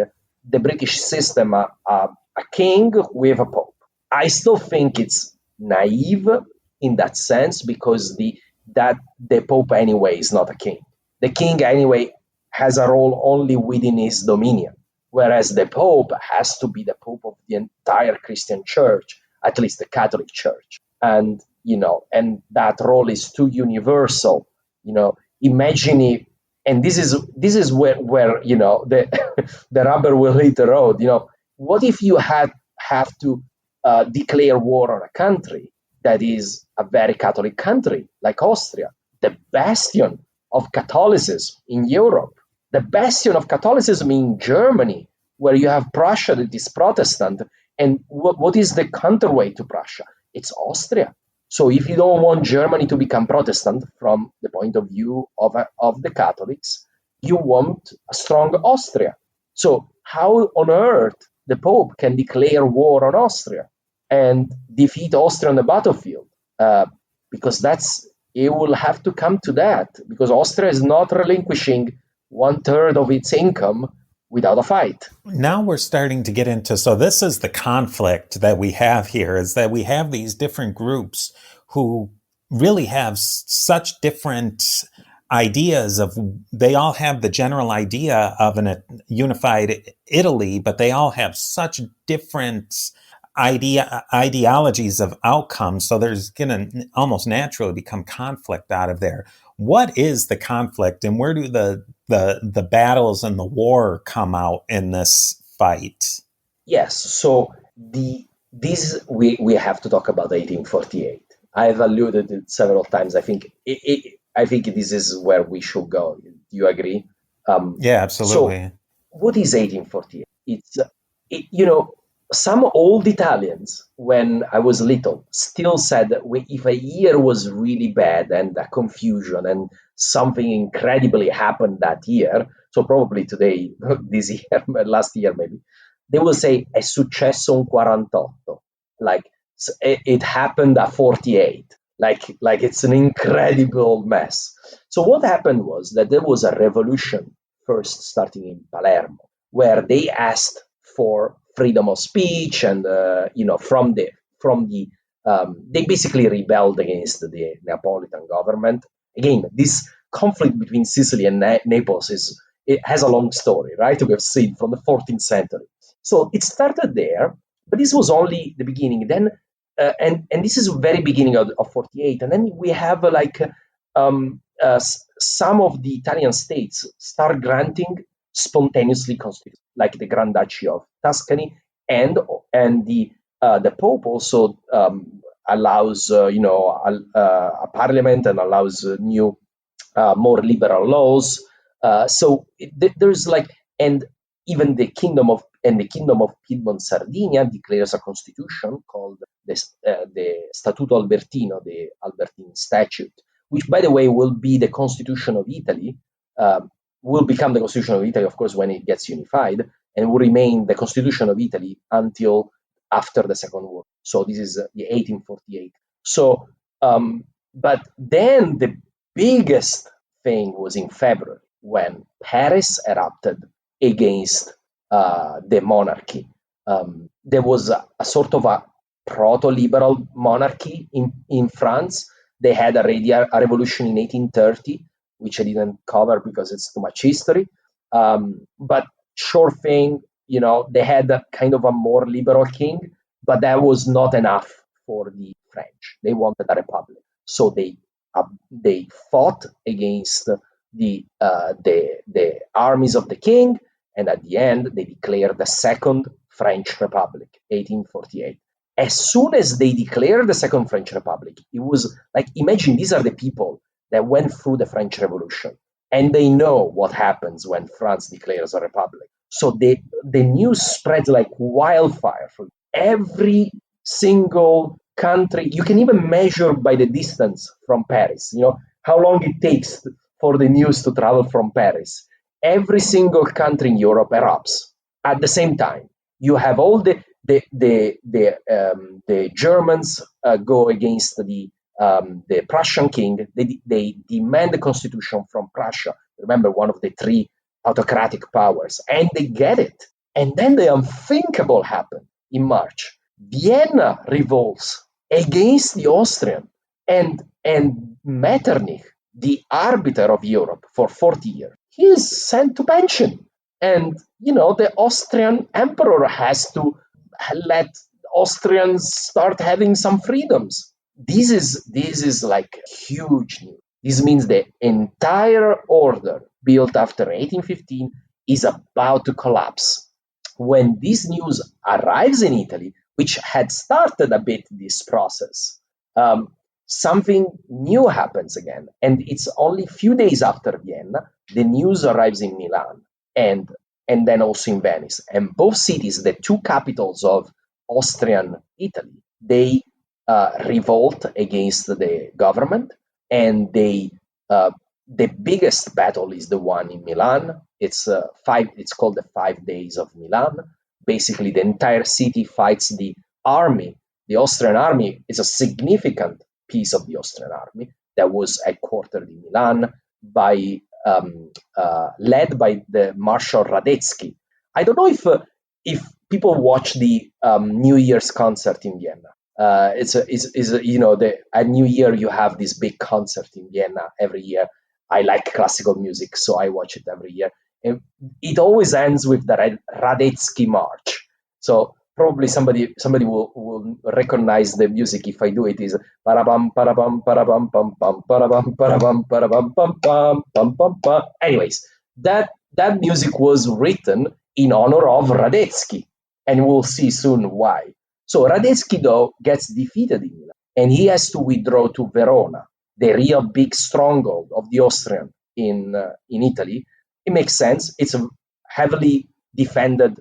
the British system, a king with a Pope. I still think it's naive in that sense, because the Pope anyway is not a king. The king anyway has a role only within his dominion, whereas the Pope has to be the Pope of the entire Christian Church, at least the Catholic Church, and that role is too universal. Imagine if, and this is where the the rubber will hit the road. What if you have to declare war on a country that is a very Catholic country like Austria, the bastion of Catholicism in Europe, the bastion of Catholicism in Germany, where you have Prussia that is Protestant, and what is the counterweight to Prussia? It's Austria. So if you don't want Germany to become Protestant from the point of view of the Catholics, you want a strong Austria. So how on earth the Pope can declare war on Austria and defeat Austria on the battlefield? Because it will have to come to that, because Austria is not relinquishing 1/3 of its income without a fight. Now we're starting to get into, so this is the conflict that we have here, is that we have these different groups who really have such different ideas they all have the general idea of a unified Italy, but they all have such different ideologies of outcomes. So there's going to almost naturally become conflict out of there. What is the conflict, and where do the battles and the war come out in this fight? Yes, so we have to talk about 1848. I've alluded to it several times. I think this is where we should go. Do you agree? Yeah, absolutely. So what is 1848? some old Italians, when I was little, still said that if a year was really bad and a confusion and something incredibly happened that year, so probably today, this year, last year maybe, they will say è successo un 48, like it happened at 48, like it's an incredible mess. So what happened was that there was a revolution first starting in Palermo, where they asked for freedom of speech, and from the they basically rebelled against the Neapolitan government. Again, this conflict between Sicily and Naples it has a long story, right? We have seen from the 14th century. So it started there, but this was only the beginning. Then, and this is the very beginning of 48, and then we have some of the Italian states start granting spontaneously constitution, like the Grand Duchy of Tuscany, and the Pope also allows a parliament and allows new more liberal laws. There's and even the kingdom of Piedmont Sardinia declares a constitution called the Statuto Albertino, the Albertine Statute, which, by the way, will be the constitution of Italy. Will become the constitution of Italy, of course, when it gets unified, and will remain the constitution of Italy until after the Second War. So this is the 1848. So, but then the biggest thing was in February, when Paris erupted against the monarchy. There was a sort of a proto-liberal monarchy in France. They had already a revolution in 1830, which I didn't cover because it's too much history. But short thing, they had a kind of a more liberal king, but that was not enough for the French. They wanted a republic, so they fought against the armies of the king, and at the end they declared the Second French Republic, 1848. As soon as they declared the Second French Republic, it was like, imagine these are the people that went through the French Revolution, and they know what happens when France declares a republic. So the news spreads like wildfire from every single country. You can even measure by the distance from Paris, how long it takes for the news to travel from Paris. Every single country in Europe erupts at the same time. You have all the Germans go against the Prussian king. They demand the constitution from Prussia. Remember, one of the three autocratic powers, and they get it. And then the unthinkable happened in March. Vienna revolts against the Austrian, and Metternich, the arbiter of Europe for 40 years, he is sent to pension. And, the Austrian emperor has to let Austrians start having some freedoms. This is like huge news. This means the entire order built after 1815 is about to collapse. When this news arrives in Italy, which had started a bit this process, something new happens again. And it's only a few days after Vienna, the news arrives in Milan and then also in Venice. And both cities, the two capitals of Austrian Italy, they revolt against the government, and the biggest battle is the one in Milan. It's called the 5 Days of Milan. Basically, the entire city fights the army. The Austrian army is a significant piece of the Austrian army that was headquartered in Milan led by the Marshal Radetzky. I don't know if people watch the New Year's concert in Vienna. At New Year you have this big concert in Vienna every year. I like classical music, so I watch it every year. And it always ends with the Radetzky March. So probably somebody will recognize the music if I do it. Is parabam parabam parabam pam pam parabam parabam parabam pam pam pam pam pam. Anyways, that music was written in honor of Radetzky, and we'll see soon why. So Radetzky, though, gets defeated in Milan, and he has to withdraw to Verona, the real big stronghold of the Austrian in Italy. It makes sense. It's a heavily defended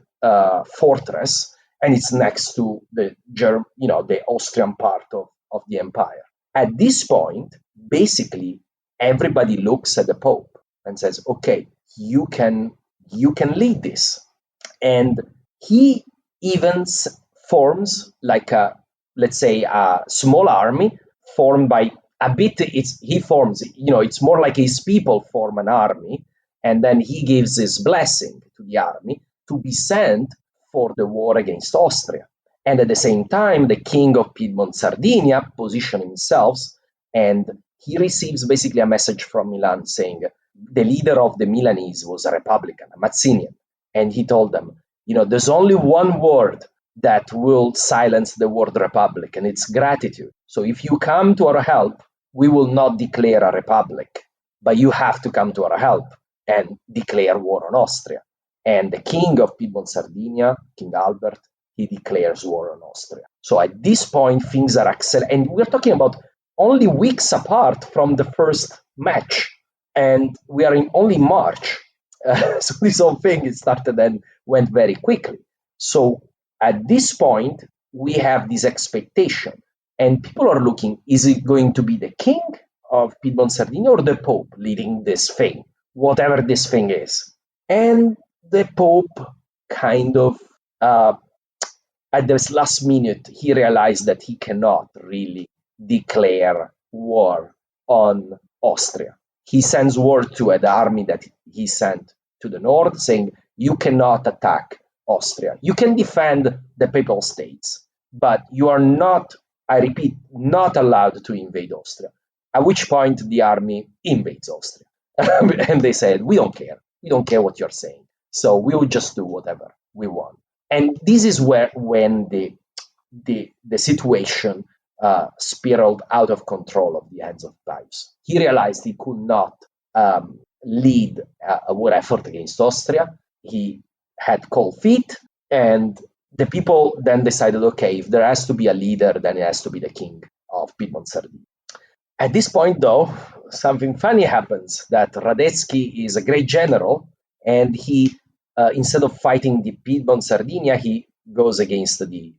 fortress, and it's next to the the Austrian part of the empire. At this point, basically, everybody looks at the Pope and says, "Okay, you can lead this," and he even forms like a, let's say, a small army formed by a bit. It's more like his people form an army, and then he gives his blessing to the army to be sent for the war against Austria. And at the same time, the king of Piedmont Sardinia positioned himself, and he receives basically a message from Milan saying the leader of the Milanese was a Republican, a Mazzinian. And he told them, there's only one word that will silence the word republic, and it's gratitude. So if you come to our help, we will not declare a republic, but you have to come to our help and declare war on Austria. And the king of Piedmont Sardinia, King Albert, he declares war on Austria. So at this point, things are accelerating. And we're talking about only weeks apart from the first match. And we are in only March. So this whole thing started and went very quickly. So at this point, we have this expectation. And people are looking, is it going to be the king of Piedmont Sardinia or the Pope leading this thing, whatever this thing is? And the Pope kind of, at this last minute, he realized that he cannot really declare war on Austria. He sends word to the army that he sent to the north saying, you cannot attack Austria. You can defend the Papal States, but you are not, I repeat, not allowed to invade Austria. At which point the army invades Austria. And they said, we don't care. We don't care what you're saying. So we will just do whatever we want. And this is when the situation spiraled out of control of the hands of Pius. He realized he could not lead a war effort against Austria. He had cold feet, and the people then decided, okay, if there has to be a leader, then it has to be the king of Piedmont Sardinia. At this point, though, something funny happens, that Radetzky is a great general, and he, instead of fighting the Piedmont Sardinia, he goes against the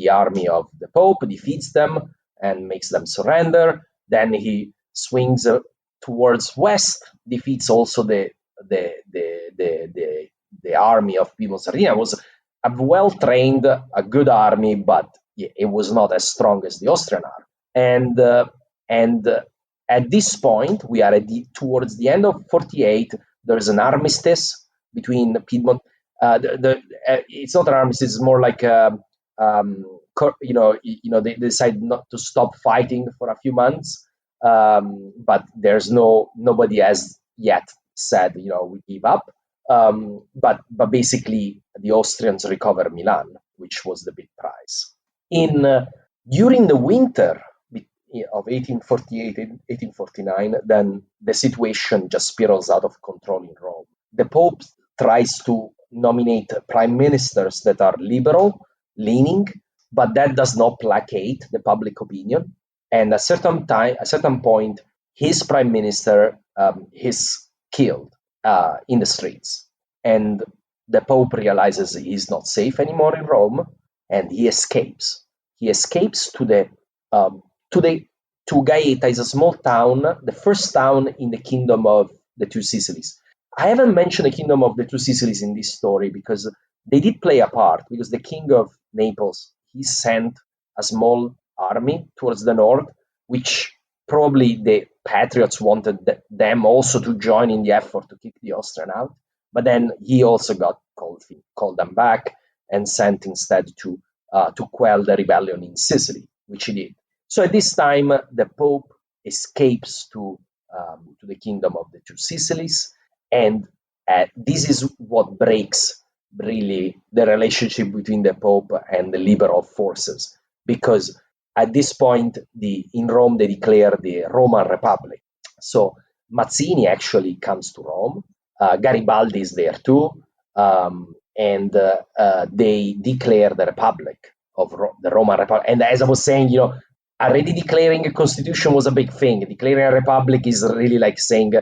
army of the Pope, defeats them, and makes them surrender. Then he swings towards west, defeats also the army of Piedmont Sardinia. It was a well-trained, a good army, but it was not as strong as the Austrian army. And at this point, we are towards the end of 48. There's an armistice between Piedmont. It's not an armistice; it's more like they decide not to stop fighting for a few months. But there's nobody has yet said we give up. But basically, the Austrians recover Milan, which was the big prize. During the winter of 1848 and 1849, then the situation just spirals out of control in Rome. The Pope tries to nominate prime ministers that are liberal-leaning, but that does not placate the public opinion. And at a certain point, his prime minister is killed in the streets, and the Pope realizes he's not safe anymore in Rome, and he escapes. He escapes to Gaeta. Is a small town, the first town in the Kingdom of the Two Sicilies. I haven't mentioned the Kingdom of the Two Sicilies in this story because they did play a part, because the King of Naples, he sent a small army towards the north, which probably the patriots wanted them also to join in the effort to kick the Austrian out. But then he also got called them back and sent instead to quell the rebellion in Sicily, which he did. So at this time, the Pope escapes to the Kingdom of the Two Sicilies, and this is what breaks really the relationship between the Pope and the liberal forces, because at this point, in Rome, they declare the Roman Republic. So Mazzini actually comes to Rome. Garibaldi is there too, and they declare the Republic of the Roman Republic. And as I was saying, already declaring a constitution was a big thing. Declaring a republic is really like saying,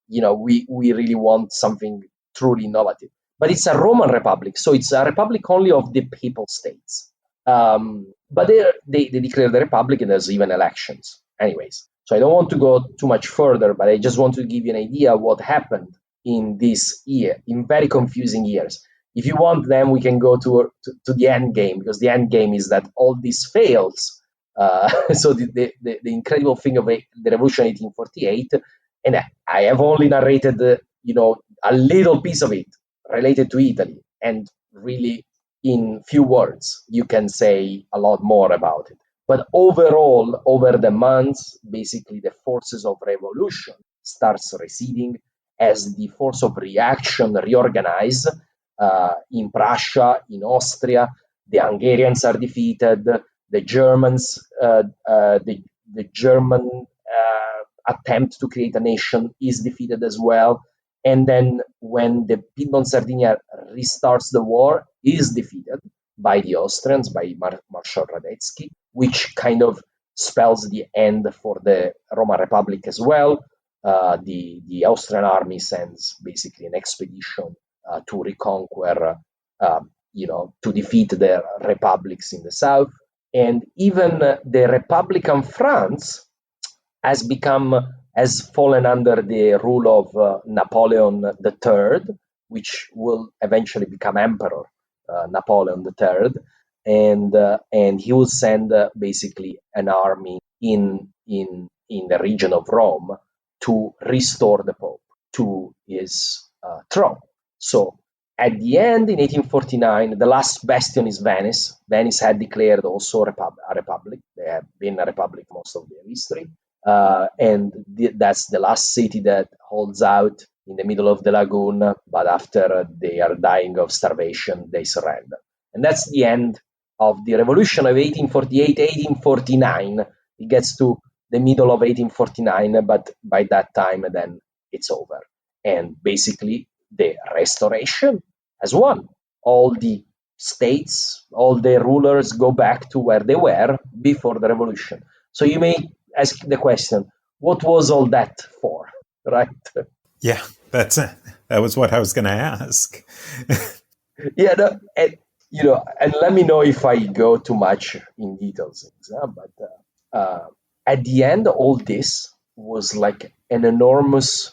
we really want something truly innovative. but it's a Roman republic, so it's a republic only of the papal states. But they declare the republic, and there's even elections. Anyways, so I don't want to go too much further, but I just want to give you an idea of what happened in this year, in very confusing years. If you want, then we can go to the end game, because the end game is that all this fails. So the incredible thing of the revolution 1848, and I have only narrated a little piece of it related to Italy, and really in few words you can say a lot more about it. But overall, over the months, basically the forces of revolution starts receding as the force of reaction reorganize. In Prussia, in Austria, the Hungarians are defeated. The Germans, the German attempt to create a nation is defeated as well. And then when the Piedmont Sardinia restarts the war, is defeated by the Austrians, by Marshal Radetzky, which kind of spells the end for the Roman Republic as well. The Austrian army sends basically an expedition to reconquer, to defeat the republics in the south. And even the Republican France has fallen under the rule of Napoleon III, which will eventually become Emperor Napoleon III, and he will send basically an army in the region of Rome to restore the Pope to his throne. So at the end, in 1849, the last bastion is Venice. Venice had declared also a republic. They have been a republic most of their history. And that's the last city that holds out in the middle of the lagoon, but after they are dying of starvation, they surrender. And that's the end of the revolution of 1848, 1849. It gets to the middle of 1849, but by that time, then it's over. And basically, the restoration has won. All the states, all the rulers go back to where they were before the revolution. So you may ask the question, what was all that for, right? Yeah, that was what I was going to ask. Yeah, no, and let me know if I go too much in details. But at the end, all this was like an enormous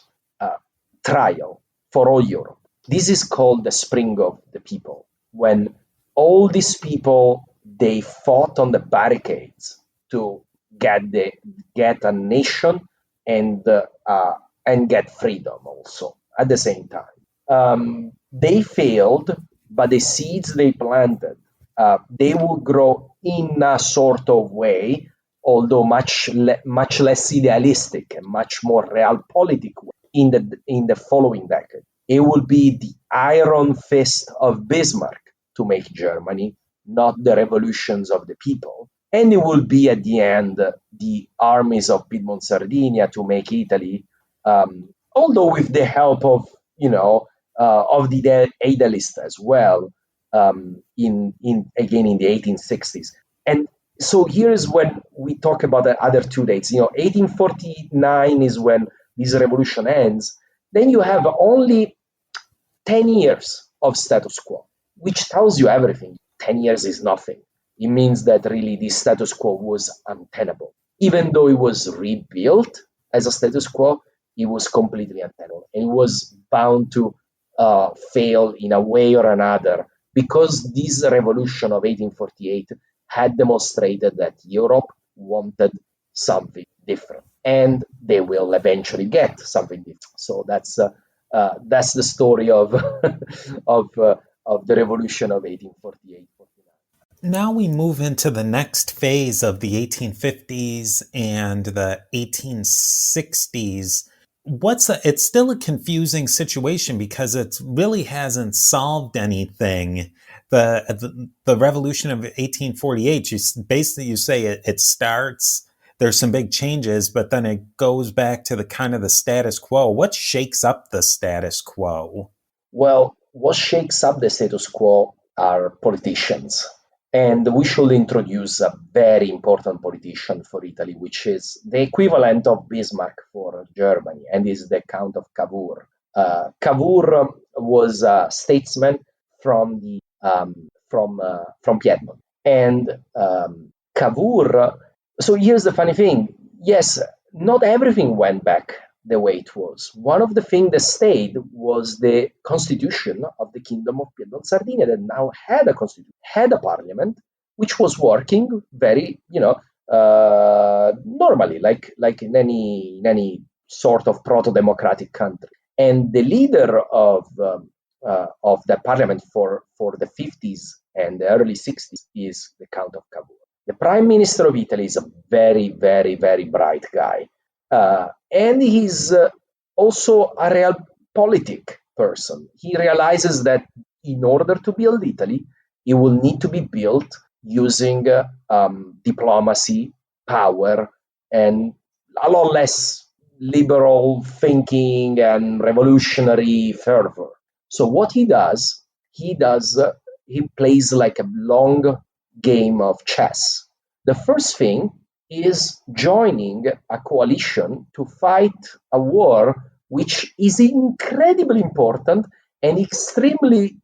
trial for all Europe. This is called the Spring of the People, when all these people, they fought on the barricades to get a nation and get freedom also at the same time. They failed, but the seeds they planted, they will grow in a sort of way, although much less idealistic and much more realpolitik way in the following decade. It will be the iron fist of Bismarck to make Germany, not the revolutions of the people. And it will be at the end the armies of Piedmont Sardinia to make Italy, although with the help of the idealists as well, in the 1860s. And so here is when we talk about the other two dates. 1849 is when this revolution ends. Then you have only 10 years of status quo, which tells you everything. 10 years is nothing. It means that really the status quo was untenable. Even though it was rebuilt as a status quo, it was completely untenable. And it was bound to fail in a way or another, because this revolution of 1848 had demonstrated that Europe wanted something different. And they will eventually get something different. So that's the story of of the revolution of 1848. Now we move into the next phase of the 1850s and the 1860s. It's still a confusing situation because it really hasn't solved anything. The revolution of 1848, you say it starts, there's some big changes, but then it goes back to the status quo. What shakes up the status quo? Well, what shakes up the status quo are politicians. And we should introduce a very important politician for Italy, which is the equivalent of Bismarck for Germany, and is the Count of Cavour. Cavour was a statesman from the from Piedmont, and Cavour. So here's the funny thing: yes, not everything went back the way it was. One of the things that stayed was the constitution of the Kingdom of Piedmont Sardinia, that now had a constitution, had a parliament, which was working very, normally, like in any sort of proto-democratic country. And the leader of the parliament for the 50s and the early 60s is the Count of Cavour. The Prime Minister of Italy is a very, very, very bright guy. And he's also a realpolitik person. He realizes that in order to build Italy, it will need to be built using diplomacy, power, and a lot less liberal thinking and revolutionary fervor. So what he does, he plays like a long game of chess. The first thing is joining a coalition to fight a war which is incredibly important and extremely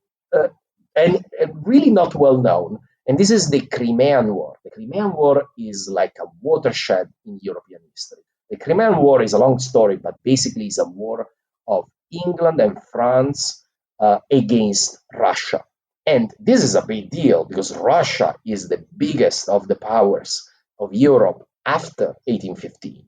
and really not well known. And this is the Crimean War. The Crimean War is like a watershed in European history. The Crimean War is a long story, but basically is a war of England and France against Russia. And this is a big deal because Russia is the biggest of the powers of Europe after 1815.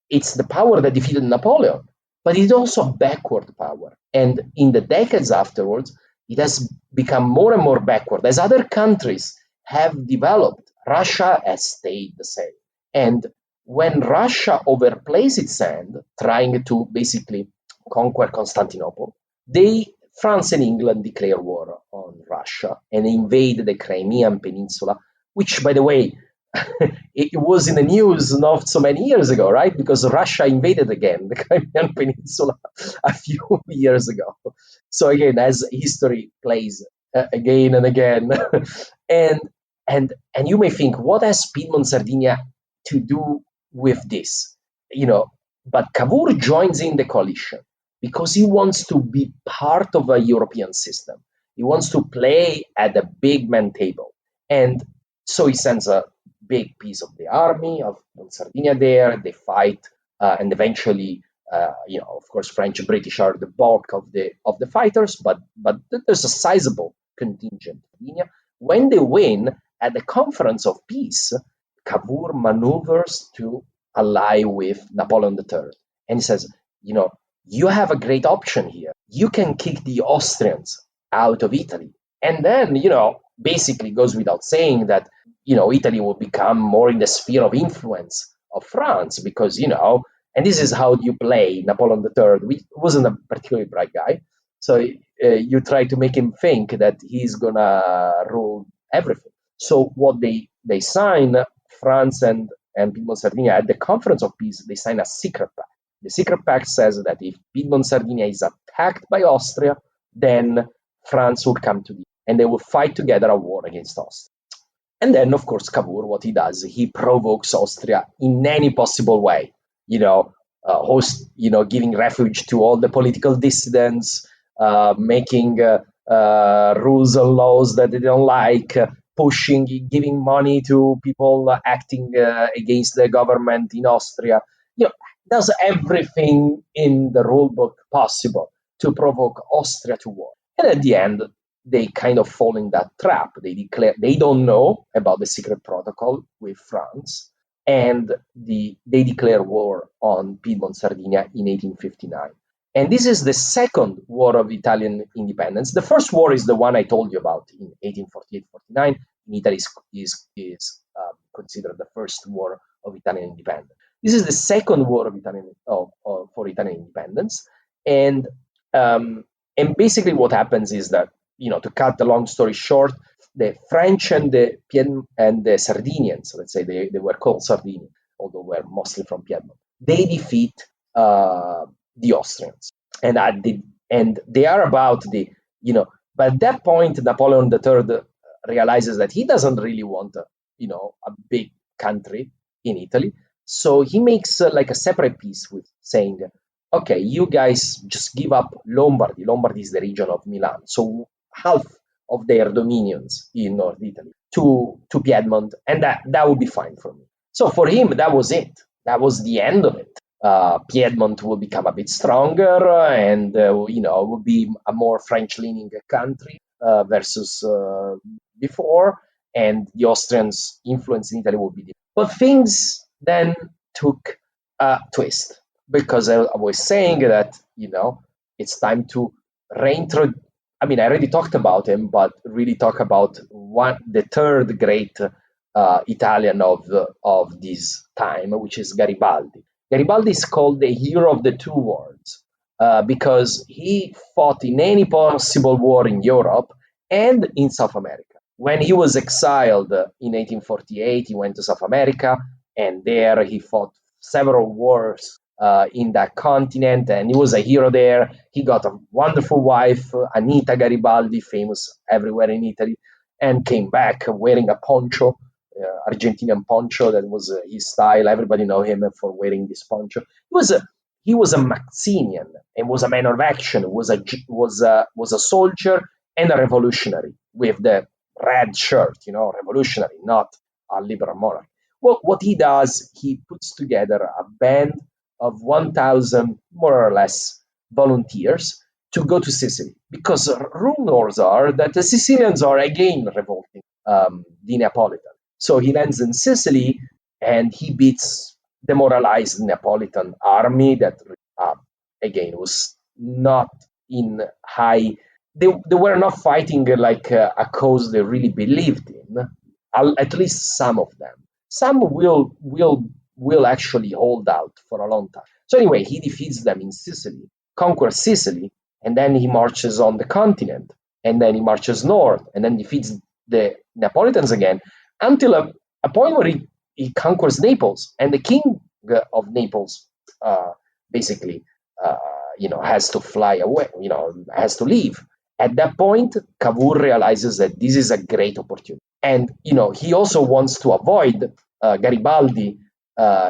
It's the power that defeated Napoleon, but it's also a backward power. And in the decades afterwards, it has become more and more backward. As other countries have developed, Russia has stayed the same. And when Russia overplays its hand, trying to basically conquer Constantinople, France and England declare war on Russia and invade the Crimean Peninsula, which, by the way, it was in the news not so many years ago, right? Because Russia invaded again the Crimean Peninsula a few years ago. So again, as history plays again and again, and you may think, what has Piedmont Sardinia to do with this? But Cavour joins in the coalition because he wants to be part of a European system. He wants to play at the big man table, and so he sends a big piece of the army of Sardinia there. They fight, and eventually, of course, French and British are the bulk of the fighters, but there's a sizable contingent. When they win at the Conference of Peace, Cavour maneuvers to ally with Napoleon III, and he says, you have a great option here. You can kick the Austrians out of Italy, and then basically goes without saying that Italy will become more in the sphere of influence of France because, and this is how you play Napoleon III, which wasn't a particularly bright guy. So you try to make him think that he's going to rule everything. So what they sign, France and Piedmont Sardinia, at the Conference of Peace, they sign a secret pact. The secret pact says that if Piedmont Sardinia is attacked by Austria, then France will come to and they will fight together a war against Austria. And then, of course, Cavour, what he does, he provokes Austria in any possible way. Giving refuge to all the political dissidents, making rules and laws that they don't like, giving money to people acting against the government in Austria. Does everything in the rule book possible to provoke Austria to war. And at the end, they kind of fall in that trap. They don't know about the secret protocol with France, and they declare war on Piedmont Sardinia in 1859. And this is the second war of Italian independence. The first war is the one I told you about in 1848-49. In Italy is considered the first war of Italian independence. This is the second war for Italian independence, and basically what happens is that, to cut the long story short, the French and the Sardinians, let's say they were called Sardinians, although were mostly from Piedmont, they defeat the Austrians, and they are about but at that point Napoleon III realizes that he doesn't really want a big country in Italy. So he makes like a separate peace with saying, okay, you guys just give up Lombardy. Lombardy is the region of Milan, so half of their dominions in North Italy to Piedmont, and that would be fine for me. So for him, that was it. That was the end of it. Piedmont will become a bit stronger, and would be a more French-leaning country versus before, and the Austrians' influence in Italy would be different. But things then took a twist because I was saying that it's time to reintroduce. I mean, I already talked about him, but really talk about the third great Italian of this time, which is Garibaldi. Garibaldi is called the hero of the two wars because he fought in any possible war in Europe and in South America. When he was exiled in 1848, he went to South America, and there he fought several wars in that continent, and he was a hero there. He got a wonderful wife, Anita Garibaldi, famous everywhere in Italy, and came back wearing a poncho, Argentinian poncho. That was his style. Everybody know him for wearing this poncho. He was a Maxinian and was a man of action. Was a soldier and a revolutionary with the red shirt. Revolutionary, not a liberal monarch. Well, what he does, he puts together a band of 1,000 more or less volunteers to go to Sicily, because rumors are that the Sicilians are again revolting the Neapolitan. So he lands in Sicily and he beats demoralized Neapolitan army that again was not in high. They were not fighting like a cause they really believed in. At least some of them. Some will actually hold out for a long time. So anyway, he defeats them in Sicily, conquers Sicily, and then he marches on the continent, and then he marches north, and then defeats the Neapolitans again, until a point where he conquers Naples, and the king of Naples basically has to fly away, has to leave. At that point, Cavour realizes that this is a great opportunity. And, he also wants to avoid Garibaldi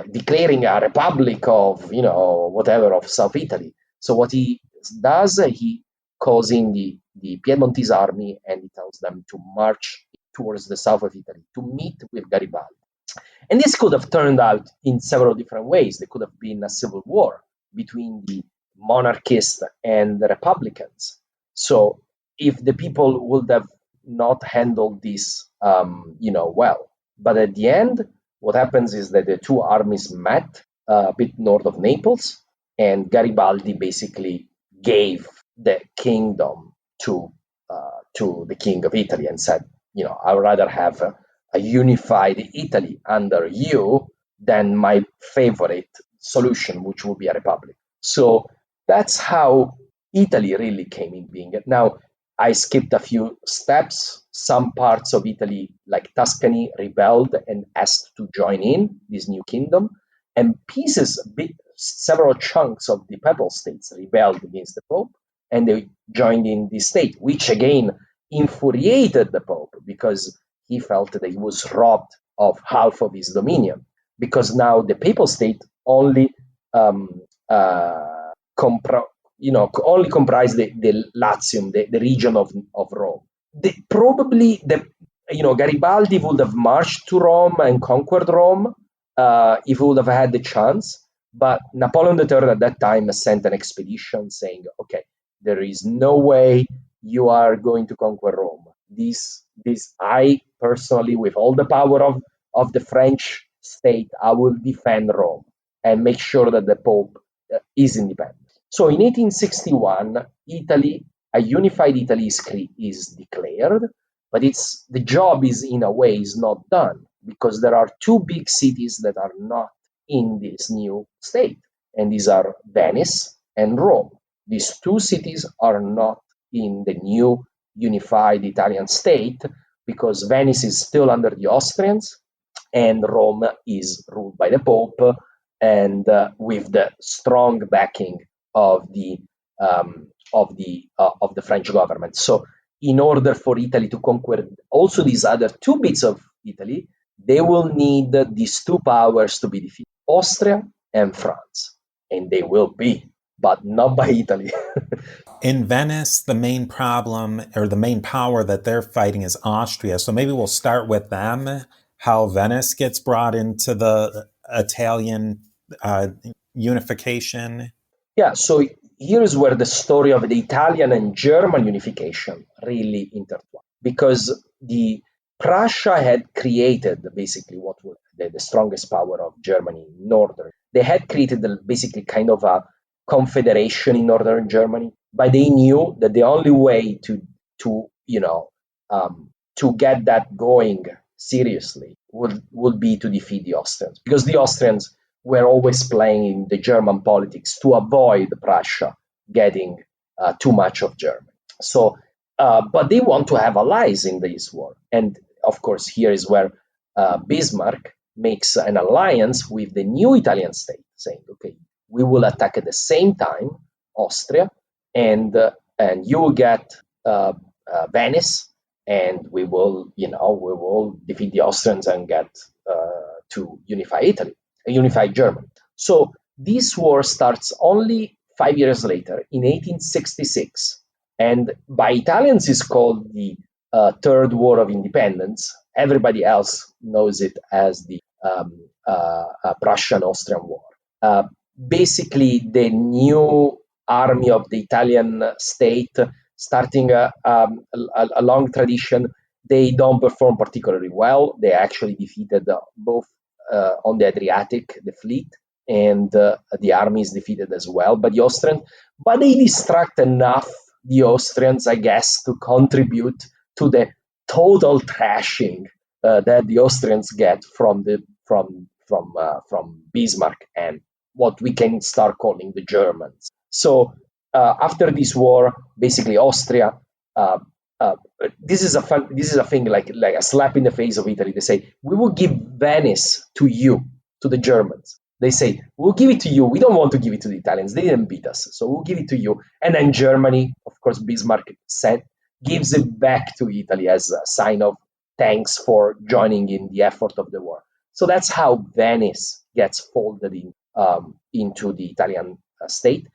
declaring a republic of, whatever, of South Italy. So what he does, he calls in the Piedmontese army, and he tells them to march towards the south of Italy to meet with Garibaldi. And this could have turned out in several different ways. There could have been a civil war between the monarchists and the Republicans. So if the people would have not handled this, well. But at the end, what happens is that the two armies met a bit north of Naples, and Garibaldi basically gave the kingdom to the king of Italy and said, I would rather have a unified Italy under you than my favorite solution, which would be a republic. So that's how Italy really came in being. Now, I skipped a few steps. Some parts of Italy, like Tuscany, rebelled and asked to join in this new kingdom. And several chunks of the papal states rebelled against the Pope, and they joined in this state, which again infuriated the Pope because he felt that he was robbed of half of his dominion, because now the papal state only only comprised the Latium, the region of Rome. Garibaldi would have marched to Rome and conquered Rome if he would have had the chance. But Napoleon III at that time sent an expedition saying, okay, there is no way you are going to conquer Rome. I personally, with all the power of the French state, I will defend Rome and make sure that the Pope is independent. So in 1861, a unified Italy is declared, but the job is in a way is not done, because there are two big cities that are not in this new state, and these are Venice and Rome. These two cities are not in the new unified Italian state because Venice is still under the Austrians and Rome is ruled by the Pope, and with the strong backing of the French government. So in order for Italy to conquer also these other two bits of Italy, they will need these two powers to be defeated, Austria and France. And they will be. but not by Italy. In Venice, the main problem or the main power that they're fighting is Austria. So maybe we'll start with them, how Venice gets brought into the Italian unification. Yeah, so here is where the story of the Italian and German unification really intertwine, because the Prussia had created basically what was the strongest power of Germany in northern. They had created basically kind of a confederation in northern Germany, but they knew that the only way to to get that going seriously would be to defeat the Austrians, because the Austrians were always playing in the German politics to avoid Prussia getting too much of Germany. So, but they want to have allies in this war. And of course, here is where Bismarck makes an alliance with the new Italian state, saying, okay, we will attack at the same time Austria, and you will get Venice, and we will defeat the Austrians and get to unify Italy, unify Germany. So this war starts only 5 years later, in 1866, and by Italians is called the Third War of Independence. Everybody else knows it as the Prussian-Austrian War. Basically, the new army of the Italian state, starting a long tradition, they don't perform particularly well. They actually defeated both on the Adriatic, the fleet, and the army is defeated as well by the Austrians. But they distract enough the Austrians, I guess, to contribute to the total trashing that the Austrians get from Bismarck and what we can start calling the Germans. So after this war, basically Austria. This is a thing like a slap in the face of Italy. They say, we will give Venice to you, to the Germans. They say, we'll give it to you. We don't want to give it to the Italians. They didn't beat us, so we'll give it to you. And then Germany, of course, Bismarck gives it back to Italy as a sign of thanks for joining in the effort of the war. So that's how Venice gets folded into the Italian state.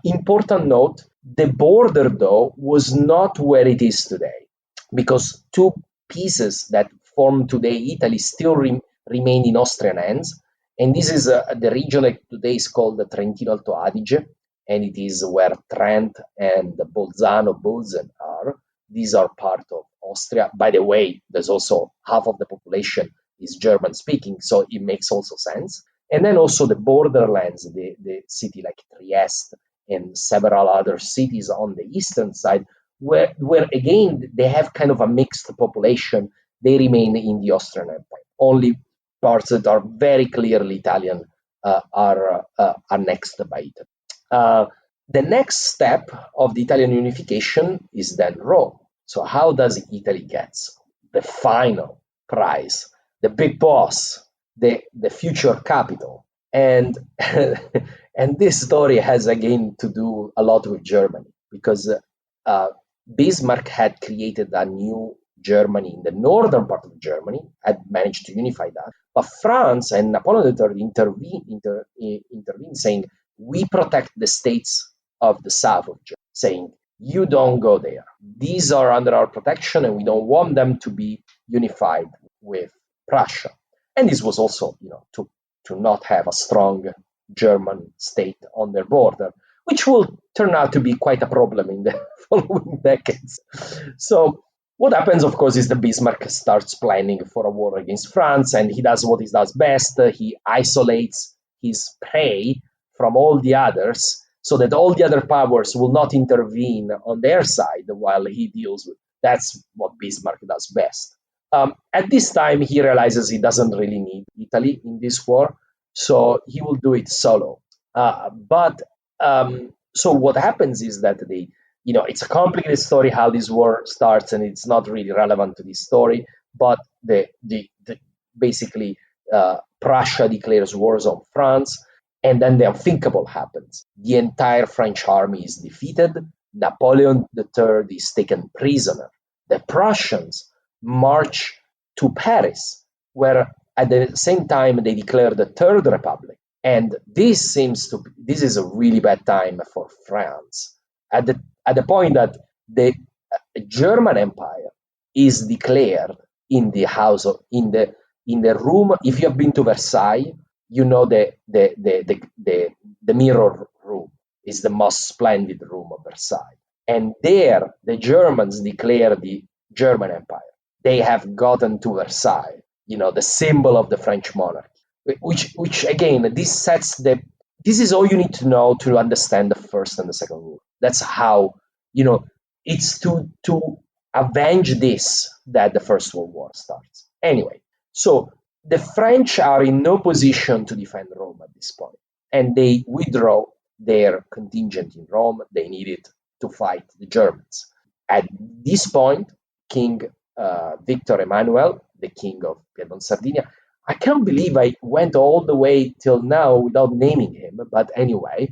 Important note, the border, though, was not where it is today, because two pieces that form today Italy still remain in Austrian hands. And this is the region that today is called the Trentino Alto Adige, and it is where Trent and Bolzano, Bozen are. These are part of Austria. By the way, there's also half of the population is German speaking, so it makes also sense. And then also the borderlands, the city like Trieste and several other cities on the eastern side, where again, they have kind of a mixed population. They remain in the Austrian Empire. Only parts that are very clearly Italian are annexed by Italy. The next step of the Italian unification is then Rome. So how does Italy get the final prize, the big boss, the future capital? And and this story has again to do a lot with Germany, because Bismarck had created a new Germany in the northern part of Germany, had managed to unify that. But France and Napoleon III intervened, saying, we protect the states of the south of Germany, saying, you don't go there. These are under our protection, and we don't want them to be unified with Prussia. And this was also, to not have a strong German state on their border, which will turn out to be quite a problem in the following decades. So what happens, of course, is that Bismarck starts planning for a war against France, and he does what he does best. He isolates his prey from all the others, so that all the other powers will not intervene on their side while he deals with. That's what Bismarck does best. At this time, he realizes he doesn't really need Italy in this war, so he will do it solo. So what happens is that it's a complicated story how this war starts, and it's not really relevant to this story. But basically, Prussia declares wars on France, and then the unthinkable happens. The entire French army is defeated. Napoleon III is taken prisoner. The Prussians march to Paris, where at the same time they declare the Third Republic. And this is a really bad time for France at the point that the German Empire is declared in the house of, in the room. If you have been to Versailles, you know the mirror room is the most splendid room of Versailles. And there, the Germans declare the German Empire. They have gotten to Versailles, the symbol of the French monarchy. Which again, this is all you need to know to understand the First and the Second World. That's how, it's to avenge this that the First World War starts. Anyway, so the French are in no position to defend Rome at this point, and they withdraw their contingent in Rome. They needed to fight the Germans. At this point, King Victor Emmanuel, the king of Piedmont Sardinia, I can't believe I went all the way till now without naming him, but anyway,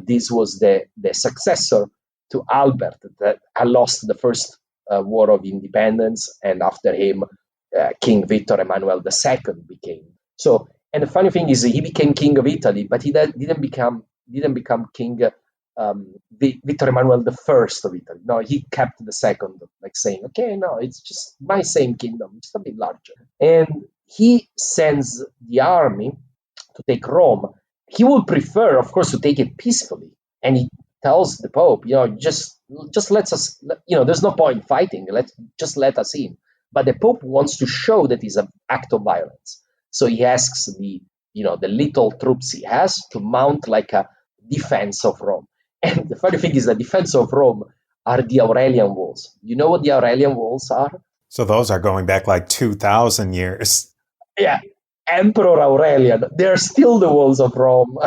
this was the successor to Albert that had lost the first War of Independence, and after him, King Victor Emmanuel II became. So, and the funny thing is, he became king of Italy, but he didn't become king. Victor Emmanuel I of Italy. No, he kept the second, like saying, okay, no, it's just my same kingdom, just a bit larger. And he sends the army to take Rome. He would prefer, of course, to take it peacefully. And he tells the Pope, just let us, there's no point fighting. Just let us in. But the Pope wants to show that it's an act of violence. So he asks the little troops he has to mount like a defense of Rome. And the funny thing is, the defense of Rome are the Aurelian Walls. You know what the Aurelian Walls are? So those are going back like 2,000 years. Yeah, Emperor Aurelian. They're still the walls of Rome.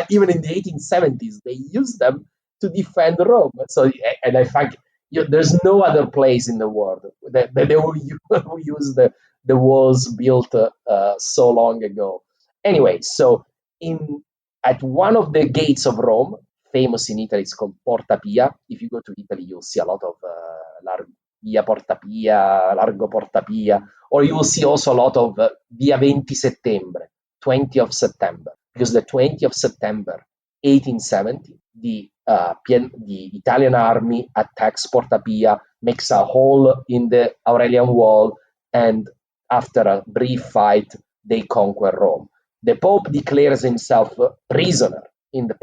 Even in the 1870s, they used them to defend Rome. So, and I think there's no other place in the world that they will use the walls built so long ago. Anyway, so at one of the gates of Rome, famous in Italy, it's called Porta Pia. If you go to Italy, you'll see a lot of Via Porta Pia, Largo Porta Pia, or you will see also a lot of Via 20 Settembre, 20th of September, because the 20th of September, 1870, the Italian army attacks Porta Pia, makes a hole in the Aurelian Wall, and after a brief fight, they conquer Rome. The Pope declares himself prisoner in the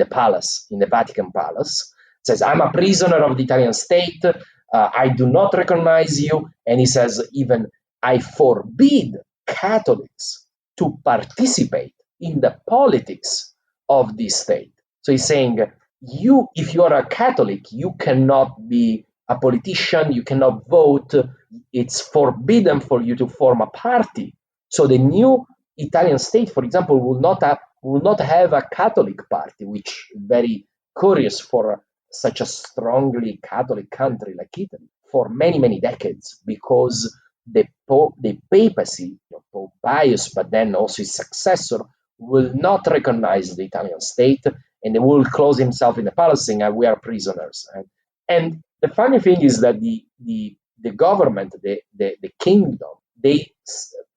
palace, in the Vatican Palace. Says, I'm a prisoner of the Italian state. I do not recognize you. And he says, even I forbid Catholics to participate in the politics of this state. So he's saying, if you are a Catholic, you cannot be a politician, you cannot vote. It's forbidden for you to form a party. So the new Italian state, for example, will not have a Catholic party, which is very curious for such a strongly Catholic country like Italy for many, many decades, because the Papacy, Pope Pius, but then also his successor, will not recognize the Italian state, and they will close himself in the palace saying, we are prisoners. And the funny thing is that the government, the kingdom, they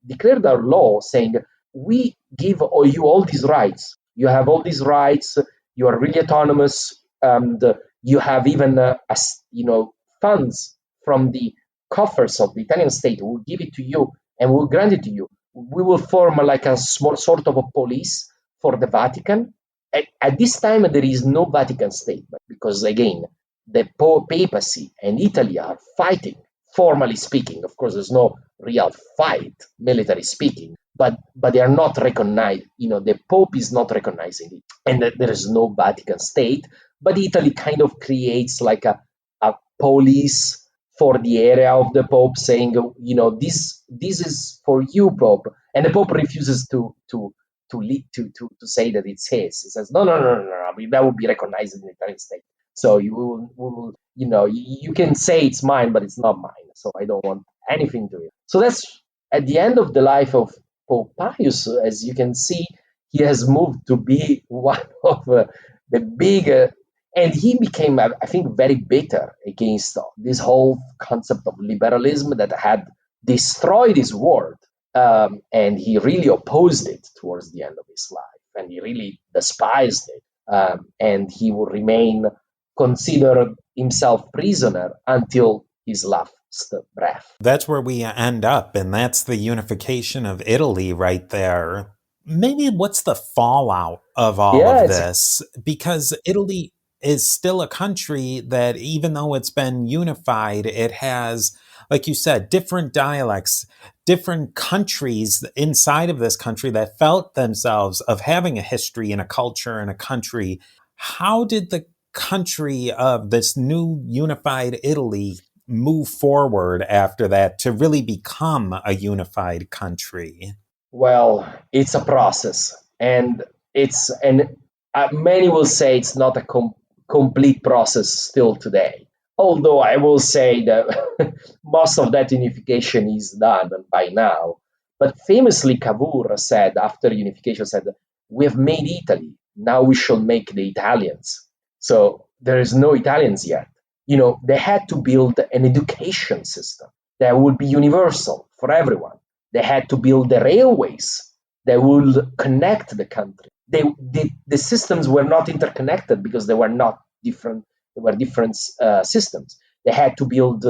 declared a law saying, we give you all these rights. You have all these rights. You are really autonomous. And you have even funds from the coffers of the Italian state. We'll give it to you and we'll grant it to you. We will form like a small sort of a police for the Vatican. At this time, there is no Vatican state, because again, the Papacy and Italy are fighting. Formally speaking, of course, there's no real fight, military speaking, but they are not recognized. The Pope is not recognizing it, and there is no Vatican state. But Italy kind of creates like a police for the area of the Pope, saying, this is for you, Pope, and the Pope refuses to say that it's his. He says, no, that would be recognized in the Italian state. So you can say it's mine, but it's not mine. So I don't want anything to it. So that's at the end of the life of Pope Pius. As you can see, he has moved to be one of the big, and he became, I think, very bitter against this whole concept of liberalism that had destroyed his world. and he really opposed it towards the end of his life, and he really despised it, and he would remain considered himself prisoner until his last breath. That's where we end up, and that's the unification of Italy right there. Maybe what's the fallout of all Yeah, of it's this? Because Italy is still a country that, even though it's been unified, it has, like you said, different dialects, different countries inside of this country that felt themselves of having a history and a culture and a country. How did the country of this new unified Italy move forward after that to really become a unified country? Well, it's a process, and it's and many will say it's not a complete process still today. Although I will say that most of that unification is done by now. But famously, Cavour said after unification, said, "We have made Italy. Now we shall make the Italians." So there is no Italians yet. They had to build an education system that would be universal for everyone. They had to build the railways that would connect the country. The systems were not interconnected because they were not different. They were different systems. They had to build,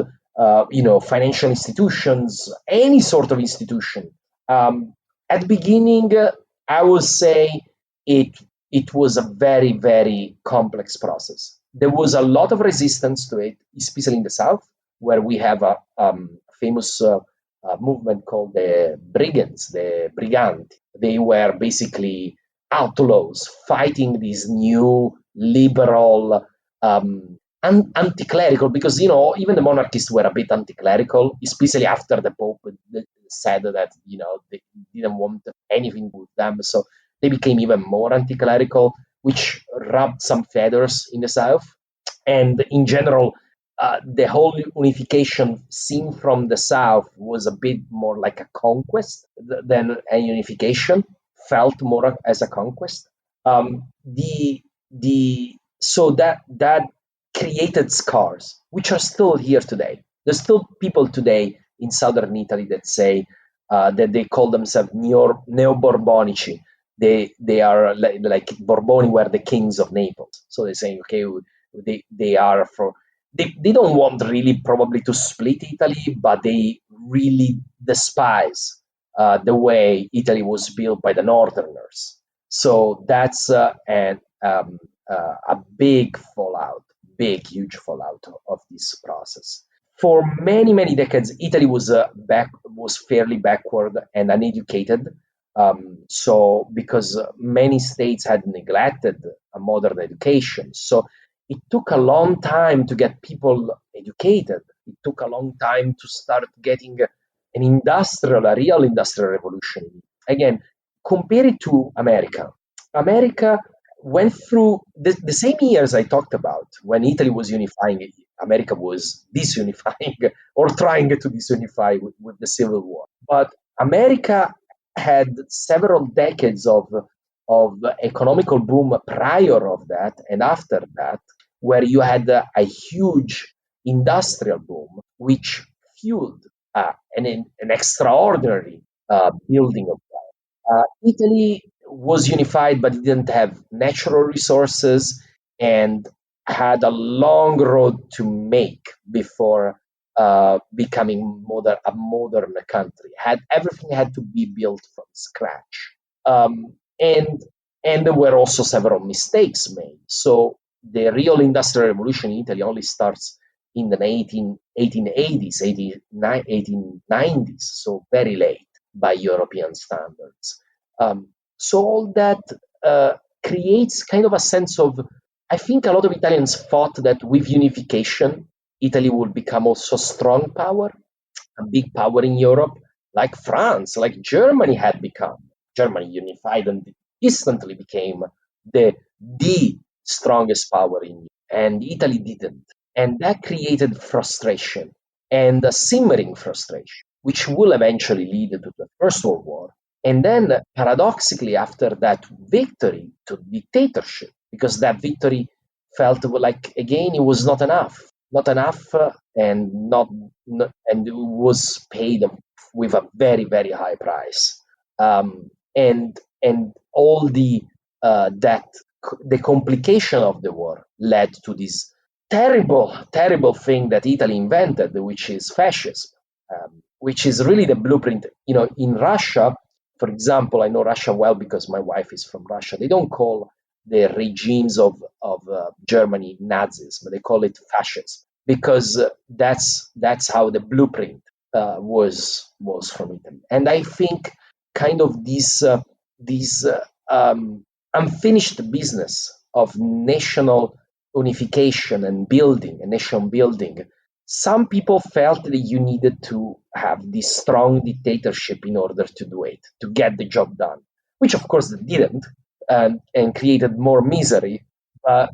financial institutions, any sort of institution. At the beginning, I would say it was a very, very complex process. There was a lot of resistance to it, especially in the south, where we have a famous movement called the brigands, the briganti. They were basically outlaws fighting this new liberal, anti-clerical, because even the monarchists were a bit anti-clerical, especially after the Pope said that they didn't want anything with them, so they became even more anti-clerical, which rubbed some feathers in the south. And in general, the whole unification seen from the south was a bit more like a conquest than a unification. Felt more as a conquest. So that created scars, which are still here today. There's still people today in southern Italy that say that they call themselves neo-Borbonici. They are like Borboni were the kings of Naples. So they're saying, okay, they are for they don't want really probably to split Italy, but they really despise the way Italy was built by the Northerners. So that's a big fallout, huge fallout of this process. For many, many decades, Italy was was fairly backward and uneducated. So because many states had neglected a modern education, so it took a long time to get people educated. It took a long time to start getting a real industrial revolution. Again, compare it to America. America went through the same years I talked about when Italy was unifying. America was disunifying or trying to disunify with the Civil War. But America had several decades of economical boom prior of that and after that, where you had a huge industrial boom, which fueled an extraordinary building of that. Italy was unified, but it didn't have natural resources and had a long road to make before becoming a modern country. Everything had to be built from scratch, and there were also several mistakes made. So the real industrial revolution in Italy only starts in the 1880s, 1890s, so very late by European standards. So all that creates kind of a sense of, I think a lot of Italians thought that with unification, Italy would become also a strong power, a big power in Europe, like France, like Germany had become. Germany unified and instantly became the strongest power in Europe, and Italy didn't. And that created frustration and a simmering frustration, which will eventually lead to the First World War. And then, paradoxically, after that victory, to dictatorship, because that victory felt like, again, it was not enough. not enough, and and it was paid with a very very high price, and all the complication of the war led to this terrible thing that Italy invented, which is fascism, which is really the blueprint. In Russia, for example, I know Russia well because my wife is from Russia. They don't call the regimes of Germany Nazism; they call it fascism because that's how the blueprint was from Italy. And I think kind of this unfinished business of national unification and building, a nation building. Some people felt that you needed to have this strong dictatorship in order to do it, to get the job done, which of course they didn't, and created more misery. But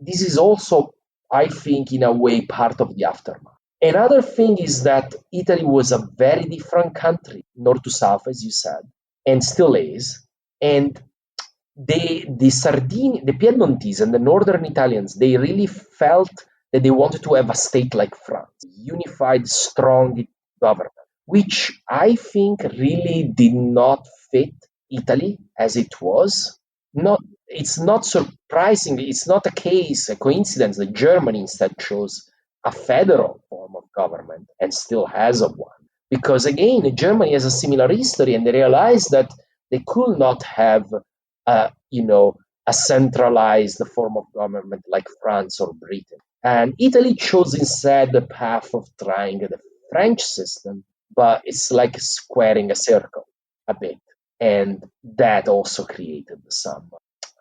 this is also, I think, in a way, part of the aftermath. Another thing is that Italy was a very different country, north to south, as you said, and still is. And the Piedmontese and the northern Italians, they really felt that they wanted to have a state like France, unified, strong government, which I think really did not fit Italy as it was. Not, it's not surprisingly, it's not a coincidence that Germany instead chose a federal form of government and still has a one. Because again, Germany has a similar history, and they realized that they could not have a centralized form of government like France or Britain. And Italy chose instead the path of trying the French system, but it's like squaring a circle a bit. And that also created some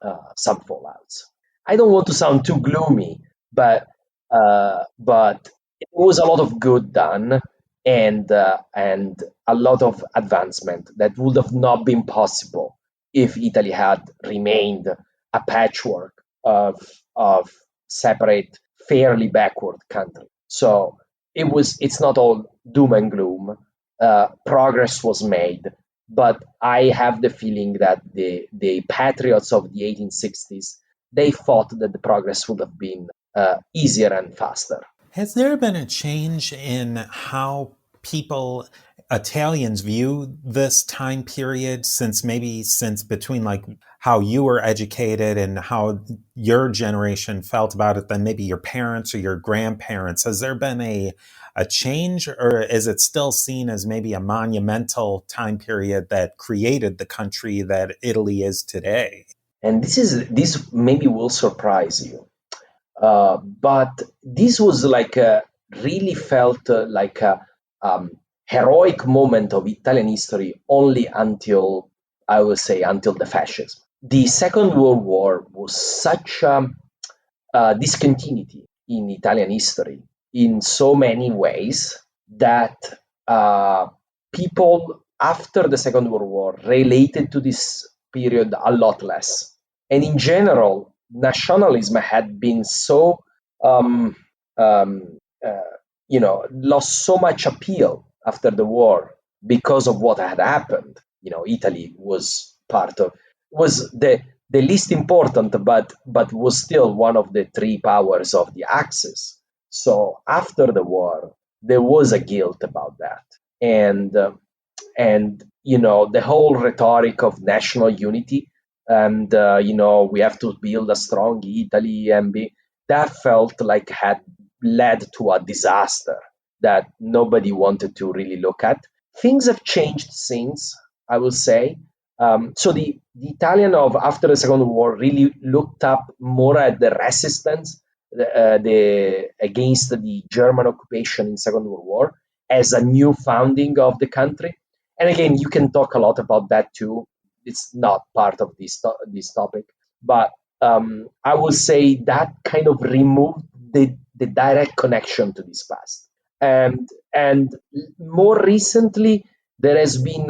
fallouts. I don't want to sound too gloomy, but it was a lot of good done, and a lot of advancement that would have not been possible if Italy had remained a patchwork of separate, fairly backward countries. So it's not all doom and gloom. Progress was made, but I have the feeling that the patriots of the 1860s, they thought that the progress would have been easier and faster. Has there been a change in how Italians view this time period since between like how you were educated and how your generation felt about it than maybe your parents or your grandparents? Has there been a change, or is it still seen as maybe a monumental time period that created the country that Italy is today? And this maybe will surprise you. But this was like really felt like a heroic moment of Italian history only until, I will say, until the fascism. The Second World War was such a discontinuity in Italian history in so many ways that people after the Second World War related to this period a lot less. And in general, nationalism had been so lost so much appeal after the war because of what had happened. Italy was the least important, but was still one of the three powers of the Axis. So after the war, there was a guilt about that, and the whole rhetoric of national unity, and we have to build a strong Italy, and that felt like had led to a disaster that nobody wanted to really look at. Things have changed since, I will say. So the Italian of after the Second World War really looked up more at the resistance against the German occupation in Second World War as a new founding of the country. And again, you can talk a lot about that too. It's not part of this topic, but I will say that kind of removed the direct connection to this past. And more recently, there has been,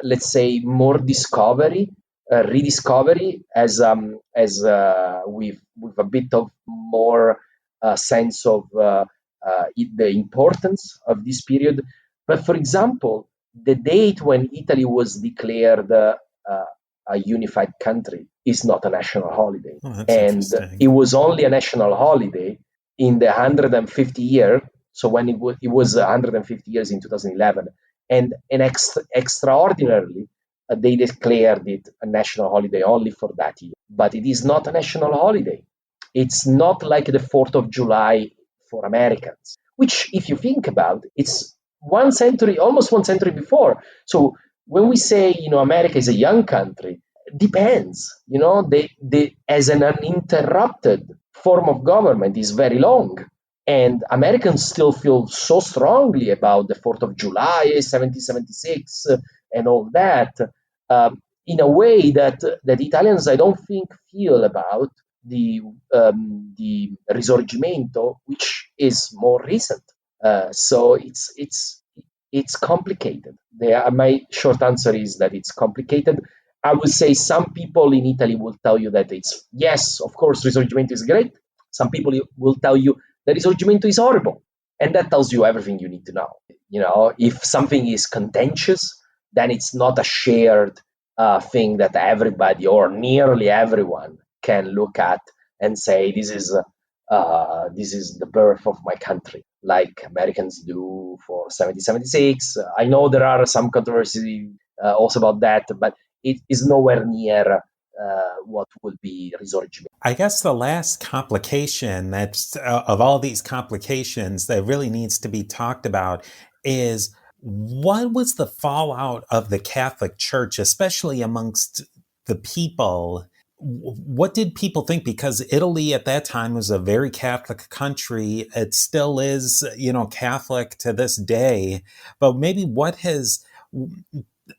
let's say, more rediscovery, as with a bit of more sense of the importance of this period. But for example, the date when Italy was declared a unified country is not a national holiday. Oh, that's And interesting. it was only a national holiday in the 150 year, so when it was 150 years in 2011, and extraordinarily, they declared it a national holiday only for that year. But it is not a national holiday. It's not like the 4th of July for Americans, which, if you think about, it's almost 1 century before. So when we say, America is a young country, depends. They as an uninterrupted form of government is very long. And Americans still feel so strongly about the 4th of July, 1776, and all that, in a way that Italians, I don't think, feel about the Risorgimento, which is more recent. So it's complicated. My short answer is that it's complicated. I would say some people in Italy will tell you that it's, yes, of course, Risorgimento is great. Some people will tell you that Risorgimento is horrible. And that tells you everything you need to know. If something is contentious, then it's not a shared thing that everybody or nearly everyone can look at and say, this is the birth of my country, like Americans do for 1776. I know there are some controversy also about that, but it is nowhere near what would be Risorgimento. I guess the last complication that's of all these complications that really needs to be talked about is, what was the fallout of the Catholic Church, especially amongst the people? What did people think? Because Italy at that time was a very Catholic country. It still is, Catholic to this day. But maybe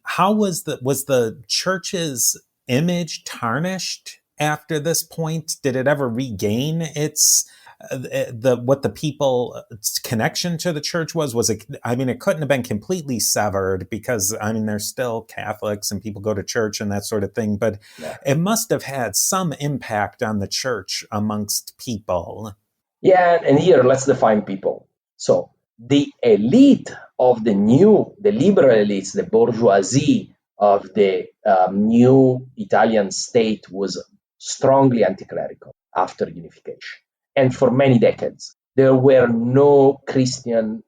how was the church's image tarnished after this point? Did it ever regain its what the people's connection to the church was? Was it? I mean, it couldn't have been completely severed, because they're still Catholics and people go to church and that sort of thing. But it must have had some impact on the church amongst people. Yeah, and here let's define people. So the elite of the liberal elites, the bourgeoisie of the new Italian state was strongly anti-clerical after unification. And for many decades, there were no Christian